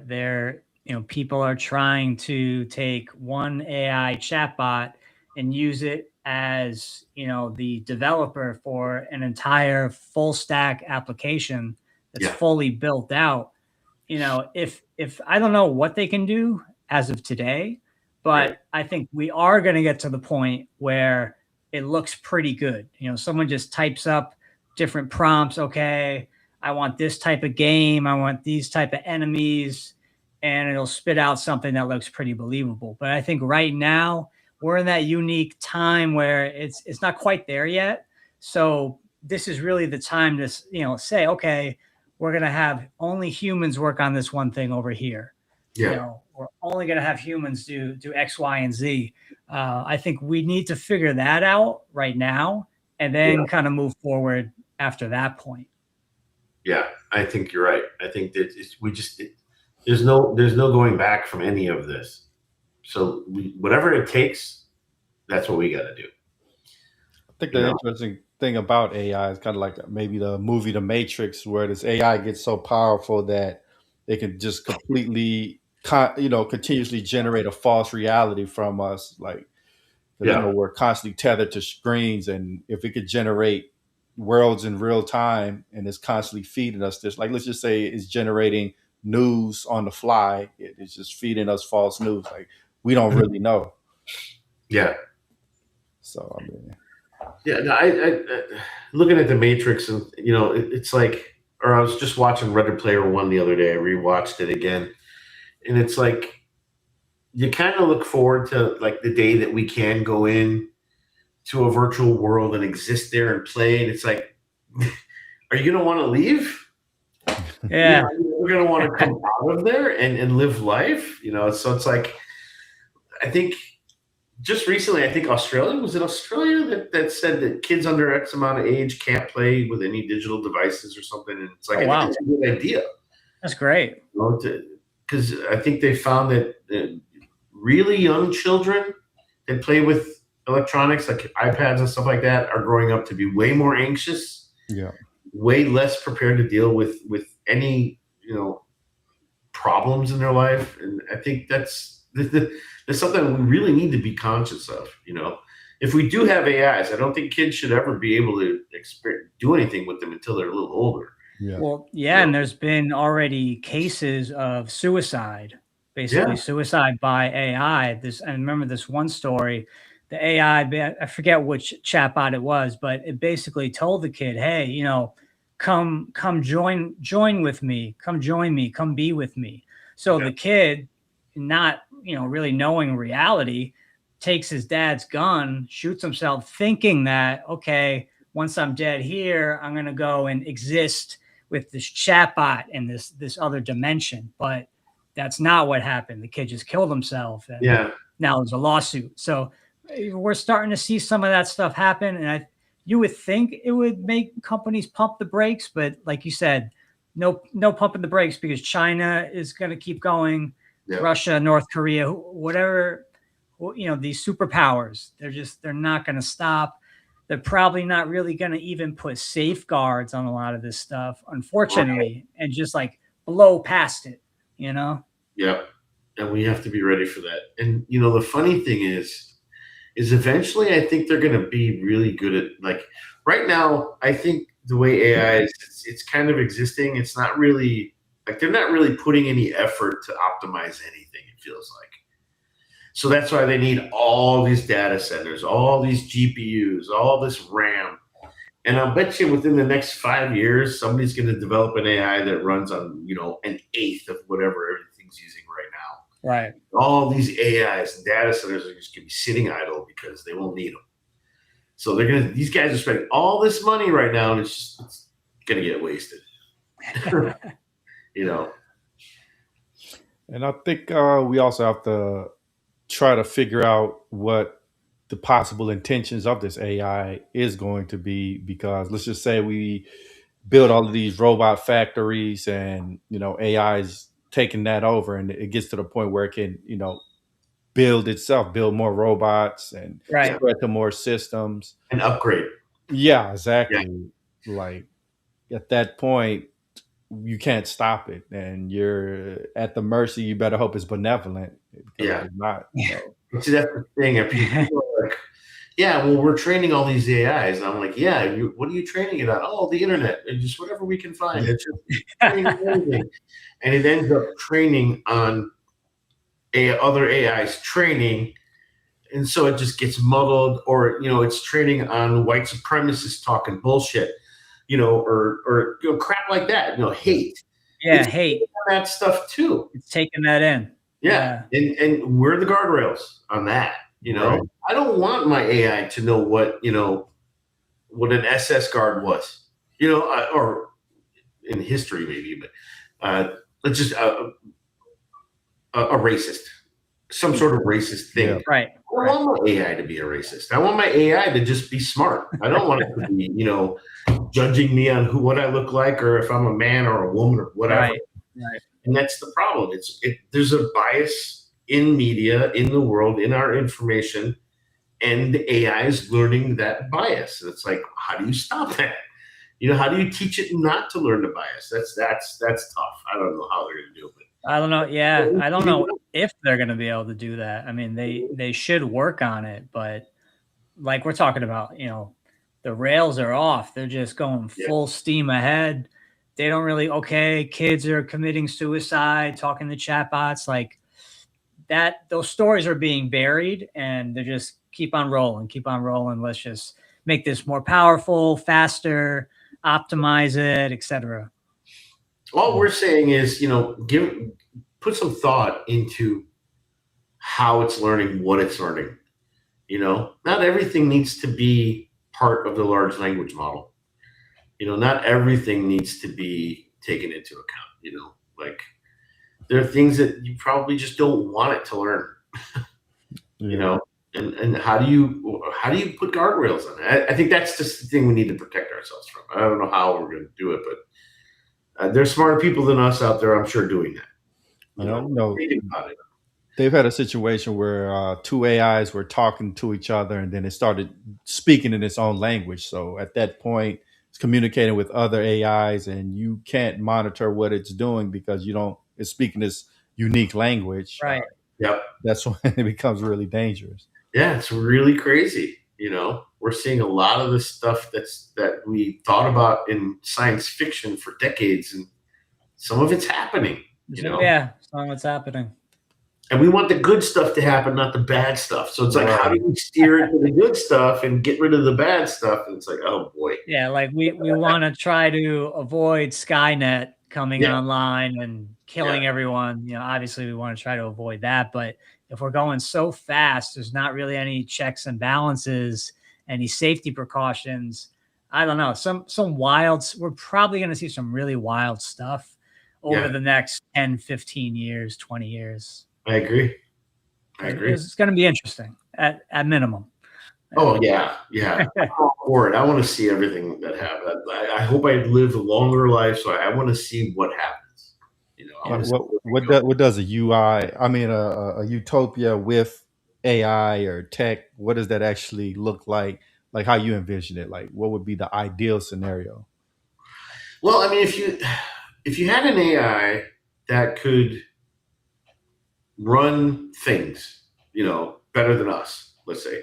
people are trying to take one AI chatbot and use it as, the developer for an entire full stack application that's fully built out. If I don't know what they can do as of today, but I think we are going to get to the point where it looks pretty good. Someone just types up different prompts. Okay, I want this type of game. I want these type of enemies, and it'll spit out something that looks pretty believable. But I think right now we're in that unique time where it's not quite there yet. So this is really the time to, say, okay, we're going to have only humans work on this one thing over here. Yeah. We're only going to have humans do X, Y, and Z. I think we need to figure that out right now and then kind of move forward after that point. Yeah, I think you're right. I think that there's no going back from any of this. So whatever it takes, that's what we got to do. I think the interesting thing about AI is kind of like maybe the movie The Matrix, where this AI gets so powerful that it can just completely, continuously generate a false reality from us. Like, we're constantly tethered to screens, and if it could generate worlds in real time and it's constantly feeding us this, like, let's just say it's generating news on the fly, it's just feeding us false news. Like, we don't really know. Yeah. So, I mean, yeah, no, I looking at The Matrix, and it's like, or I was just watching Ready Player One the other day. I rewatched it again, and it's like you kind of look forward to like the day that we can go in to a virtual world and exist there and play. And it's like, are you going to want to leave? Yeah, we're going to want to come out of there and live life. So it's like, I think. Just recently, I think Australia that said that kids under X amount of age can't play with any digital devices or something. And it's like, I think it's a good idea. That's great. Because I think they found that really young children that play with electronics like iPads and stuff like that are growing up to be way more anxious, way less prepared to deal with any problems in their life. And I think that's something we really need to be conscious of. If we do have AIs, I don't think kids should ever be able to do anything with them until they're a little older. Yeah. Well, yeah, and there's been already cases of suicide, basically suicide by AI. I remember this one story. The AI, I forget which chatbot it was, but it basically told the kid, "Hey, come join with me, come join me, come be with me." So the kid, not really knowing reality, takes his dad's gun, shoots himself, thinking that, okay, once I'm dead here, I'm gonna go and exist with this chatbot in this other dimension. But that's not what happened. The kid just killed himself, and now there's a lawsuit. So we're starting to see some of that stuff happen, and you would think it would make companies pump the brakes, but like you said, no pumping the brakes, because China is going to keep going. Russia, North Korea, these superpowers. They're not going to stop. They're probably not really going to even put safeguards on a lot of this stuff, unfortunately, and just like blow past it, Yep. And we have to be ready for that. And the funny thing is eventually I think they're going to be really good at, like, right now, I think the way AI is, it's kind of existing. It's not really, like, they're not really putting any effort to optimize anything, it feels like. So that's why they need all these data centers, all these GPUs, all this RAM. And I'll bet you within the next 5 years, somebody's going to develop an AI that runs on, an eighth of whatever everything's using right now. Right. All these AIs and data centers are just going to be sitting idle because they won't need them. So these guys are spending all this money right now, and it's going to get wasted. And I think we also have to try to figure out what the possible intentions of this AI is going to be, because let's just say we build all of these robot factories and AI is taking that over, and it gets to the point where it can build more robots and spread to more systems and upgrade. Yeah, exactly. Like at that point, you can't stop it, and you're at the mercy. You better hope it's benevolent. Because it's not. See, that's the thing. People are like, well, we're training all these AIs. And I'm like, what are you training it on? Oh, the internet, and just whatever we can find. It's just training everything. And it ends up training on other AIs training. And so it just gets muddled, or, it's training on white supremacists talking bullshit, or crap like that, hate. Yeah, hate. That stuff too. It's taking that in. Yeah. And we're the guardrails on that. Right. I don't want my AI to know what an SS guard was, or in history maybe, but let's just a racist, some sort of racist thing. Yeah. Right. I don't want my AI to be a racist. I want my AI to just be smart. I don't want it to be, judging me on what I look like, or if I'm a man or a woman or whatever. Right. And that's the problem. There's a bias in media, in the world, in our information, and the AI is learning that bias. And it's like, how do you stop that? How do you teach it not to learn the bias? That's tough. I don't know how they're going to do it. I don't know. Yeah, I don't know if they're going to be able to do that. I mean, they should work on it, but like we're talking about, the rails are off. They're just going full steam ahead. They don't really, kids are committing suicide, talking to chatbots like that. Those stories are being buried, and they just keep on rolling. Let's just make this more powerful, faster, optimize it, etc. All we're saying is, put some thought into how it's learning, what it's learning. Not everything needs to be part of the large language model. Not everything needs to be taken into account. Like there are things that you probably just don't want it to learn. And how do you put guardrails on it? I think that's just the thing we need to protect ourselves from. I don't know how we're going to do it, but there's smarter people than us out there, I'm sure, doing that. They've had a situation where two AIs were talking to each other, and then it started speaking in its own language. So at that point, it's communicating with other AIs, and you can't monitor what it's doing because it's speaking this unique language. Right. Yep. That's when it becomes really dangerous. Yeah, it's really crazy. We're seeing a lot of the stuff that we thought about in science fiction for decades, and some of it's happening. Yeah, some of it's happening. And we want the good stuff to happen, not the bad stuff. So it's like, how do we steer into the good stuff and get rid of the bad stuff? And it's like, oh boy. Yeah, like we want to try to avoid Skynet coming online and killing everyone. Obviously we want to try to avoid that. But if we're going so fast, there's not really any checks and balances, any safety precautions. I don't know. We're probably going to see some really wild stuff over the next 10, 15 years, 20 years. I agree. It's going to be interesting at minimum. Oh yeah. I'm all for it. I want to see everything that happens. I hope I live a longer life, so I want to see what happens. What does a UI? I mean, a utopia with AI or tech, what does that actually look like? Like how you envision it? Like what would be the ideal scenario? Well, I mean, if you had an AI that could run things, better than us, let's say,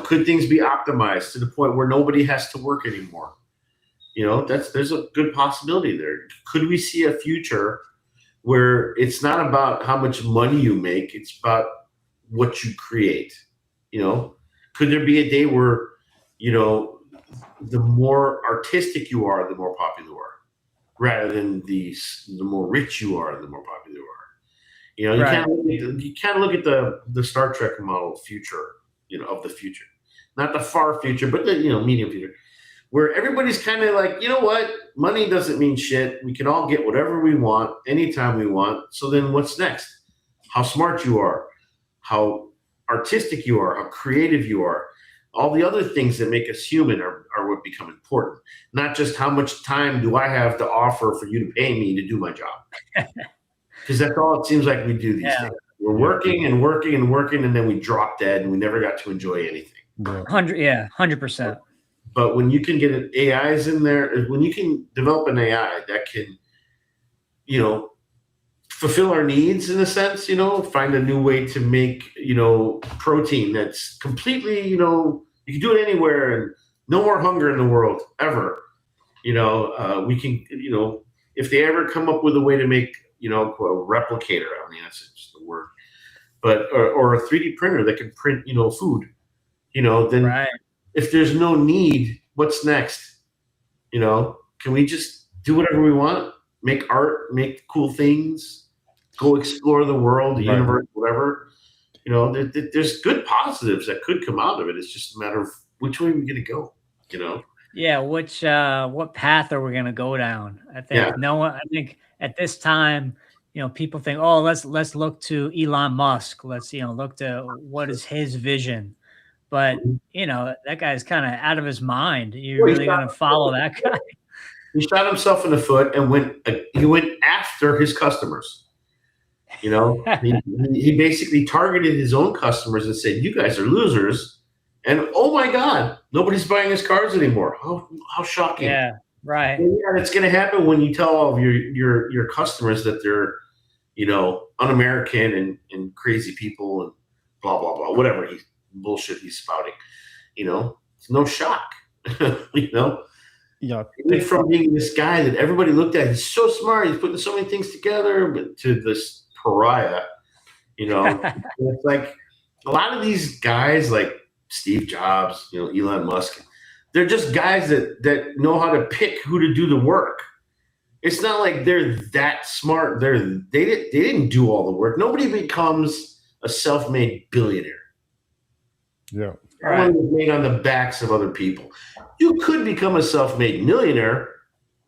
could things be optimized to the point where nobody has to work anymore? There's a good possibility there. Could we see a future where it's not about how much money you make, it's about what you create? Could there be a day where, the more artistic you are, the more popular you are, rather than the more rich you are, the more popular you are? You Right. can't look at the Star Trek model future, of the future, not the far future, but the medium future, where everybody's kind of like, you know what, money doesn't mean shit. We can all get whatever we want anytime we want. So then what's next? How smart you are, how artistic you are, how creative you are. All the other things that make us human are what become important. Not just how much time do I have to offer for you to pay me to do my job. Because that's all it seems like we do these days. We're working and working and working, and then we drop dead and we never got to enjoy anything. 100%. But when you can get AIs in there, when you can develop an AI that can, fulfill our needs in a sense, find a new way to make, protein that's completely, you can do it anywhere and no more hunger in the world ever. We can, if they ever come up with a way to make, a replicator, I mean, that's just the word, but, or a 3D printer that can print, food, then Right. If there's no need, what's next? Can we just do whatever we want? Make art, make cool things, go explore the world, the universe, whatever. There's good positives that could come out of it. It's just a matter of which way we're going to go, Yeah, what path are we going to go down? I think I think at this time, people think, oh, let's look to Elon Musk. Let's, look to what is his vision. But, that guy's kind of out of his mind. You're really going to follow that guy? He shot himself in the foot and he went after his customers. He basically targeted his own customers and said, you guys are losers. And oh my God, nobody's buying his cars anymore. How shocking. Yeah, right. And yeah, it's going to happen when you tell all of your customers that they're, un-American and crazy people and blah, blah, blah, whatever bullshit he's spouting. It's no shock. Yeah. From being this guy that everybody looked at, he's so smart, he's putting so many things together, but to this pariah, it's like a lot of these guys like Steve Jobs, Elon Musk, they're just guys that know how to pick who to do the work. It's not like they're that smart. They didn't do all the work. Nobody becomes a self-made billionaire. Yeah. Everyone was made on the backs of other people. You could become a self-made millionaire.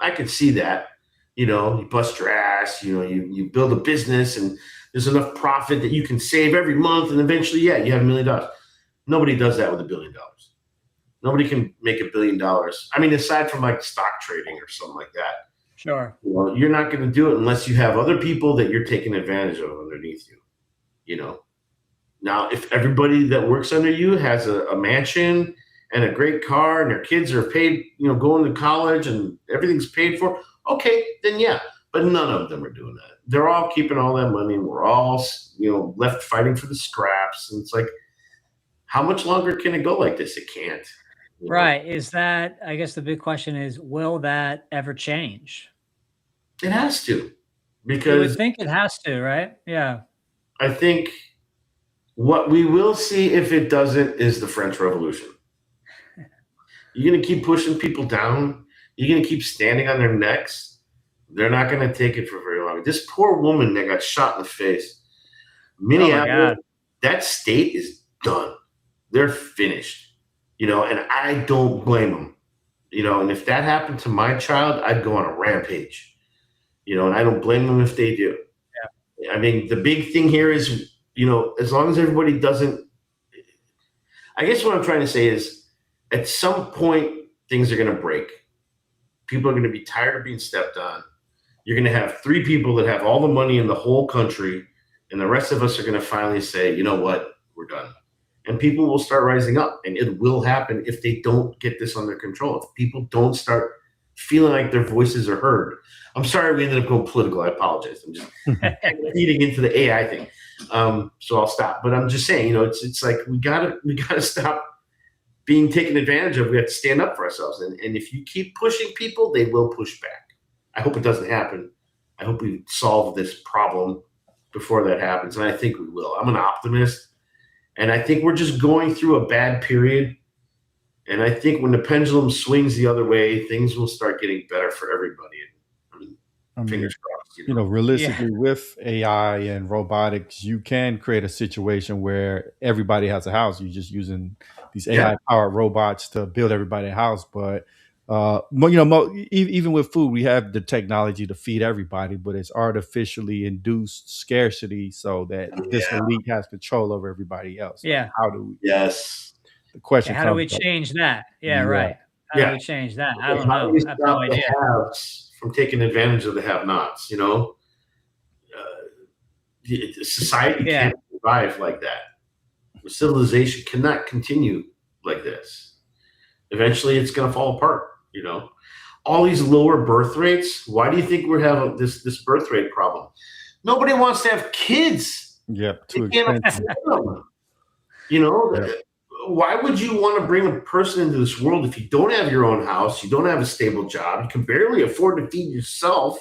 I could see that. You bust your ass, you build a business and there's enough profit that you can save every month and eventually, you have $1 million. Nobody does that with $1 billion. Nobody can make $1 billion. I mean, aside from like stock trading or something like that. Sure. You're not going to do it unless you have other people that you're taking advantage of underneath you. Now, if everybody that works under you has a mansion and a great car and their kids are paid, going to college and everything's paid for, okay, then yeah. But none of them are doing that. They're all keeping all that money and we're all, left fighting for the scraps. And it's like, how much longer can it go like this? It can't. Right. Is that, I guess the big question is, will that ever change? It has to. Because you would think it has to, right? Yeah. I think what we will see if it doesn't is the French Revolution. You're going to keep pushing people down. You're going to keep standing on their necks. They're not going to take it for very long. This poor woman that got shot in the face, Minneapolis, that state is done. They're finished. And I don't blame them. And if that happened to my child, I'd go on a rampage. And I don't blame them if they do. Yeah. I mean, the big thing here is, as long as everybody doesn't, I guess what I'm trying to say is at some point, things are going to break. People are going to be tired of being stepped on. You're going to have 3 people that have all the money in the whole country And the rest of us are going to finally say, you know what, we're done. And people will start rising up, and it will happen if they don't get this under control. If people don't start feeling like their voices are heard. I'm sorry we ended up going political. I apologize. I'm just feeding into the AI thing. So I'll stop. But I'm just saying, it's like we gotta stop being taken advantage of. We have to stand up for ourselves. And if you keep pushing people, they will push back. I hope it doesn't happen. I hope we solve this problem before that happens. And I think we will. I'm an optimist. And I think we're just going through a bad period. And I think when the pendulum swings the other way, things will start getting better for everybody. Fingers crossed. Realistically, with AI and robotics, you can create a situation where everybody has a house. You're just using these AI-powered robots to build everybody a house. But even with food, we have the technology to feed everybody, but it's artificially induced scarcity so that this elite has control over everybody else. Yeah. How do we? Yes. The question. How do we change that? Yeah. Right. How do we change that? I don't know. How do we stop the haves from taking advantage of the have-nots? Society can't survive like that. Civilization cannot continue like this. Eventually, it's going to fall apart. All these lower birth rates. Why do you think we're having this birth rate problem? Nobody wants to have kids. Yep, too expensive. Why would you want to bring a person into this world if you don't have your own house, you don't have a stable job, you can barely afford to feed yourself?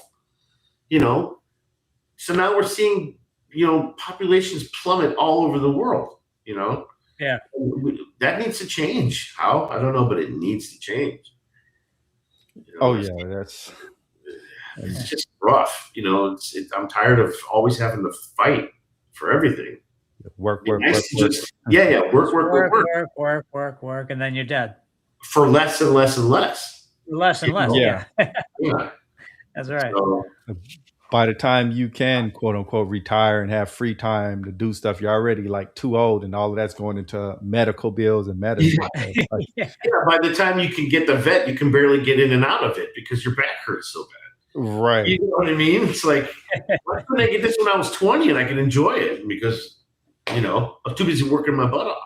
So now we're seeing populations plummet all over the world. Yeah, that needs to change. How? I don't know, but it needs to change. That's it's just rough. I'm tired of always having to fight for everything. Work, work, and then you're dead. For less and less and less. Less and less, yeah. That's right. So, by the time you can, quote unquote, retire and have free time to do stuff, you're already like too old, and all of that's going into medical bills and medicine. By the time you can get the vet, you can barely get in and out of it because your back hurts so bad. Right. You know what I mean? It's like, why couldn't I get this when I was 20 and I could enjoy it? Because I'm too busy working my butt off.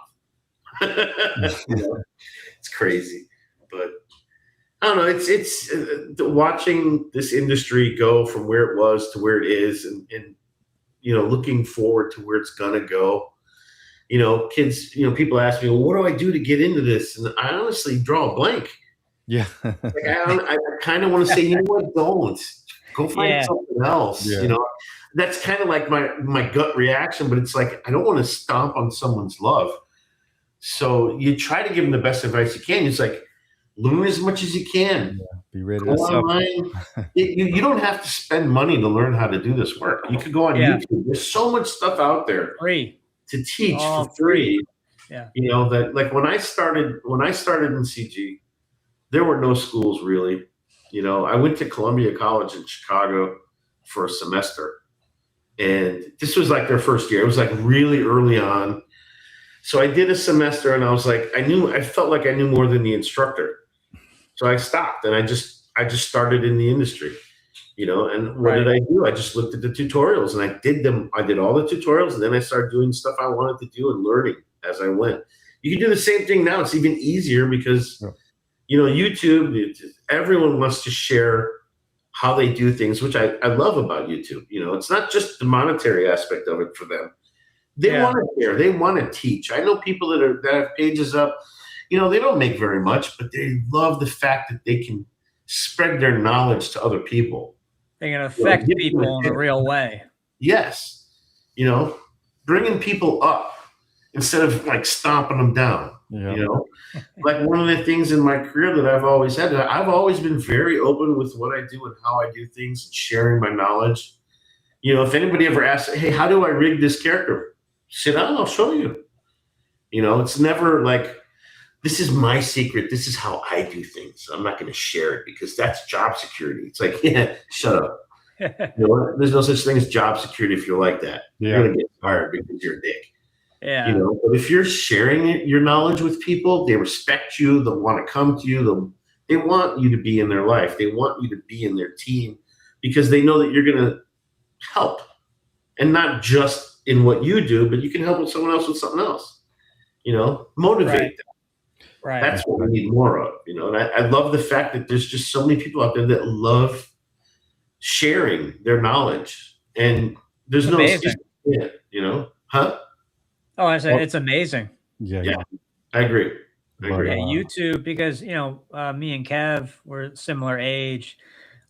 It's crazy, but I don't know. It's watching this industry go from where it was to where it is, and looking forward to where it's gonna go. Kids. People ask me, well, what do I do to get into this? And I honestly draw a blank. Yeah. I kind of want to say, what? Don't go find something else. Yeah. That's kind of like my gut reaction, but it's like, I don't want to stomp on someone's love. So you try to give them the best advice you can. It's like, learn as much as you can. Yeah, be ready go online. You don't have to spend money to learn how to do this work. You could go on YouTube. There's so much stuff out there free to teach for free. Yeah. That like when I started in CG, there were no schools really. I went to Columbia College in Chicago for a semester. And this was like their first year. It was like really early on. So I did a semester and I was like, I felt like I knew more than the instructor. So I stopped and I just started in the industry, and what did I do? I just looked at the tutorials and I did them. I did all the tutorials and then I started doing stuff I wanted to do and learning as I went. You can do the same thing now. It's even easier because, YouTube, everyone wants to share how they do things, which I love about YouTube. It's not just the monetary aspect of it for them. They want to share. They want to teach. I know people that have pages up. They don't make very much, but they love the fact that they can spread their knowledge to other people. They can affect people in a real way. Yes. Bringing people up instead of like stomping them down. Yeah. Like one of the things in my career that I've always had, I've always been very open with what I do and how I do things, and sharing my knowledge. If anybody ever asks, hey, how do I rig this character? Sit down, I'll show you. It's never like, this is my secret. This is how I do things. I'm not going to share it because that's job security. It's like, shut up. There's no such thing as job security if you're like that. You're going to get fired because you're a dick. Yeah. But if you're sharing your knowledge with people, they respect you. They'll want to come to you. They want you to be in their life. They want you to be in their team because they know that you're going to help and not just in what you do, but you can help someone else with something else. Motivate them. Right. That's what we need more of. And I love the fact that there's just so many people out there that love sharing their knowledge, and there's no excuse. Huh? Oh, I said it's amazing. Yeah, I agree. Yeah, YouTube, because me and Kev were similar age,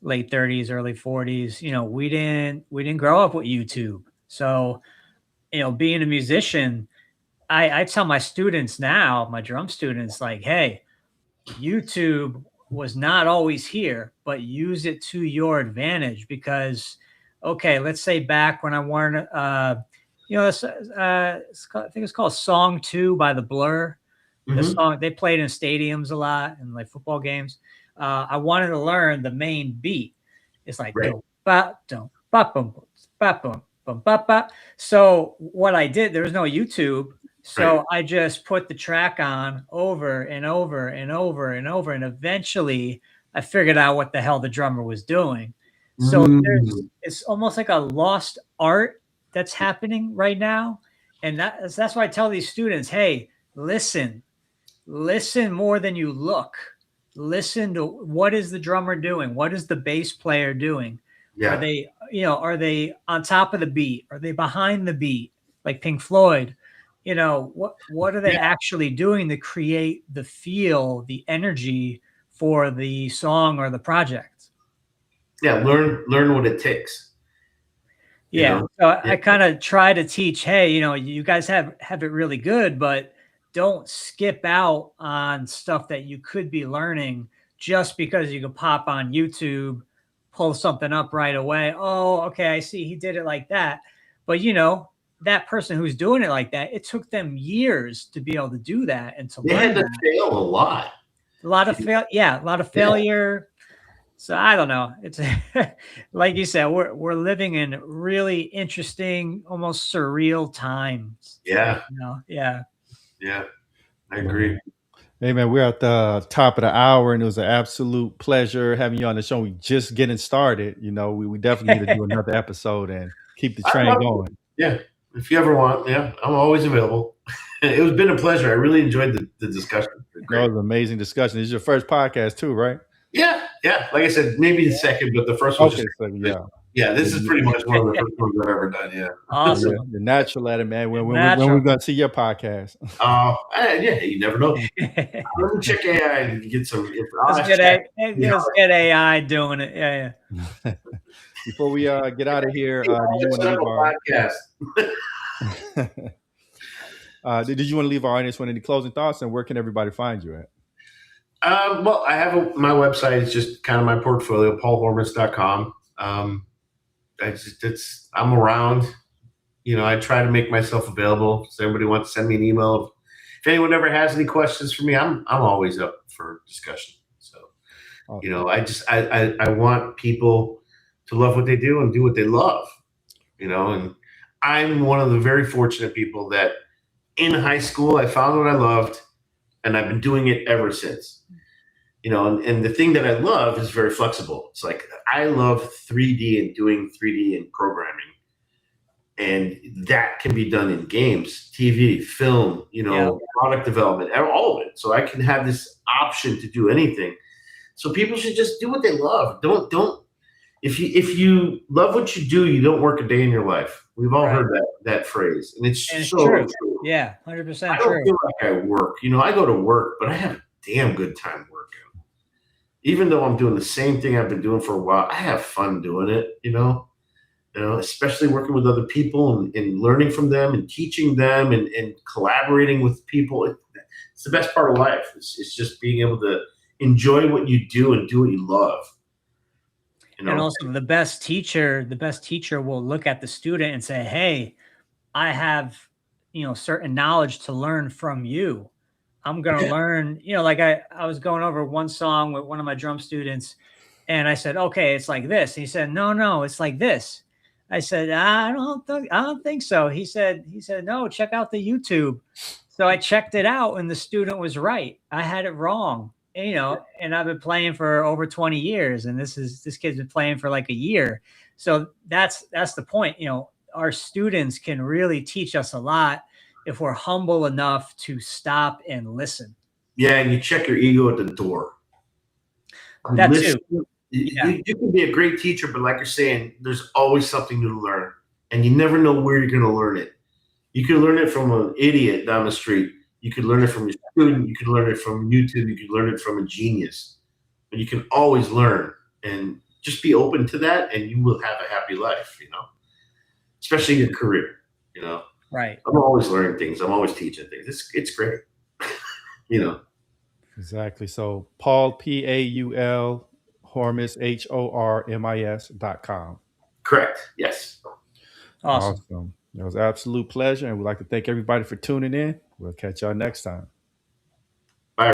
late 30s, early 40s. We didn't grow up with YouTube, so being a musician, I tell my students now, my drum students, like, hey, YouTube was not always here, but use it to your advantage, because, okay, let's say back when I wanted, I think it's called Song 2 by The Blur. The song, they played in stadiums a lot and like football games. I wanted to learn the main beat. It's like, so what I did, there was no YouTube. So I just put the track on over and over and over and over. And eventually I figured out what the hell the drummer was doing. So it's almost like a lost art that's happening right now. And that's why I tell these students, hey, listen more than you look. Listen to what is the drummer doing? What is the bass player doing? Yeah. Are they on top of the beat? Are they behind the beat? Like Pink Floyd? What are they actually doing to create the feel, the energy for the song or the project? Yeah, learn what it takes. So I kind of try to teach, hey, you guys have it really good, but don't skip out on stuff that you could be learning just because you can pop on YouTube, pull something up right away. Oh, okay, I see he did it like that. But that person who's doing it like that, it took them years to be able to do that and to learn. They had to fail a lot. A lot of failure. So I don't know. It's like you said, we're living in really interesting, almost surreal times. Yeah. Yeah. Yeah, I agree. Hey man, we're at the top of the hour, and it was an absolute pleasure having you on the show. We just getting started. We definitely need to do another episode and keep the train going. Yeah, if you ever want, I'm always available. It's been a pleasure. I really enjoyed the discussion. That was an amazing discussion. This is your first podcast too, right? Yeah. Like I said, maybe the second, but the first one. Yeah, this is pretty much one of the first ones I've ever done. Yeah. Awesome. You're natural at it, man. When we're going to see your podcast? You never know. Let me check AI and get some. Let's get AI doing it. Yeah. Before we get out of here, did you want to leave did you want to leave our audience with any closing thoughts, and where can everybody find you at? Well, I have my website. It's just kind of my portfolio, paulhormis.com. I'm around. I try to make myself available. So everybody wants to send me an email. If anyone ever has any questions for me, I'm always up for discussion. So, I want people to love what they do and do what they love. And I'm one of the very fortunate people that in high school I found what I loved, and I've been doing it ever since. And the thing that I love is very flexible. It's like I love 3D and doing 3D and programming. And that can be done in games, TV, film, product development, all of it. So I can have this option to do anything. So people should just do what they love. Don't if you love what you do, you don't work a day in your life. We've all heard that phrase. And it's so true. Yeah, 100% true. I don't feel like I work. I go to work, but I have a damn good time working. Even though I'm doing the same thing I've been doing for a while, I have fun doing it, especially working with other people and learning from them and teaching them and collaborating with people. It's the best part of life. It's just being able to enjoy what you do and do what you love. And also the best teacher will look at the student and say, hey, I have, certain knowledge to learn from you. I'm going to learn, like I was going over one song with one of my drum students, and I said, okay, it's like this. He said, no, it's like this. I said, I don't think so. He said, no, check out the YouTube. So I checked it out, and the student was right. I had it wrong, and I've been playing for over 20 years, and this kid's been playing for like a year. So that's the point. our students can really teach us a lot if we're humble enough to stop and listen. Yeah, and you check your ego at the door. That too. You can be a great teacher, but like you're saying, there's always something new to learn, and you never know where you're going to learn it. You could learn it from an idiot down the street. You could learn it from your student. You could learn it from YouTube. You could learn it from a genius. But you can always learn, and just be open to that, and you will have a happy life, especially in your career, Right. I'm always learning things. I'm always teaching things. It's great, Exactly. So Paul, Paul, Hormis, HORMIS.com. Correct. Yes. Awesome. It was an absolute pleasure. And we'd like to thank everybody for tuning in. We'll catch y'all next time.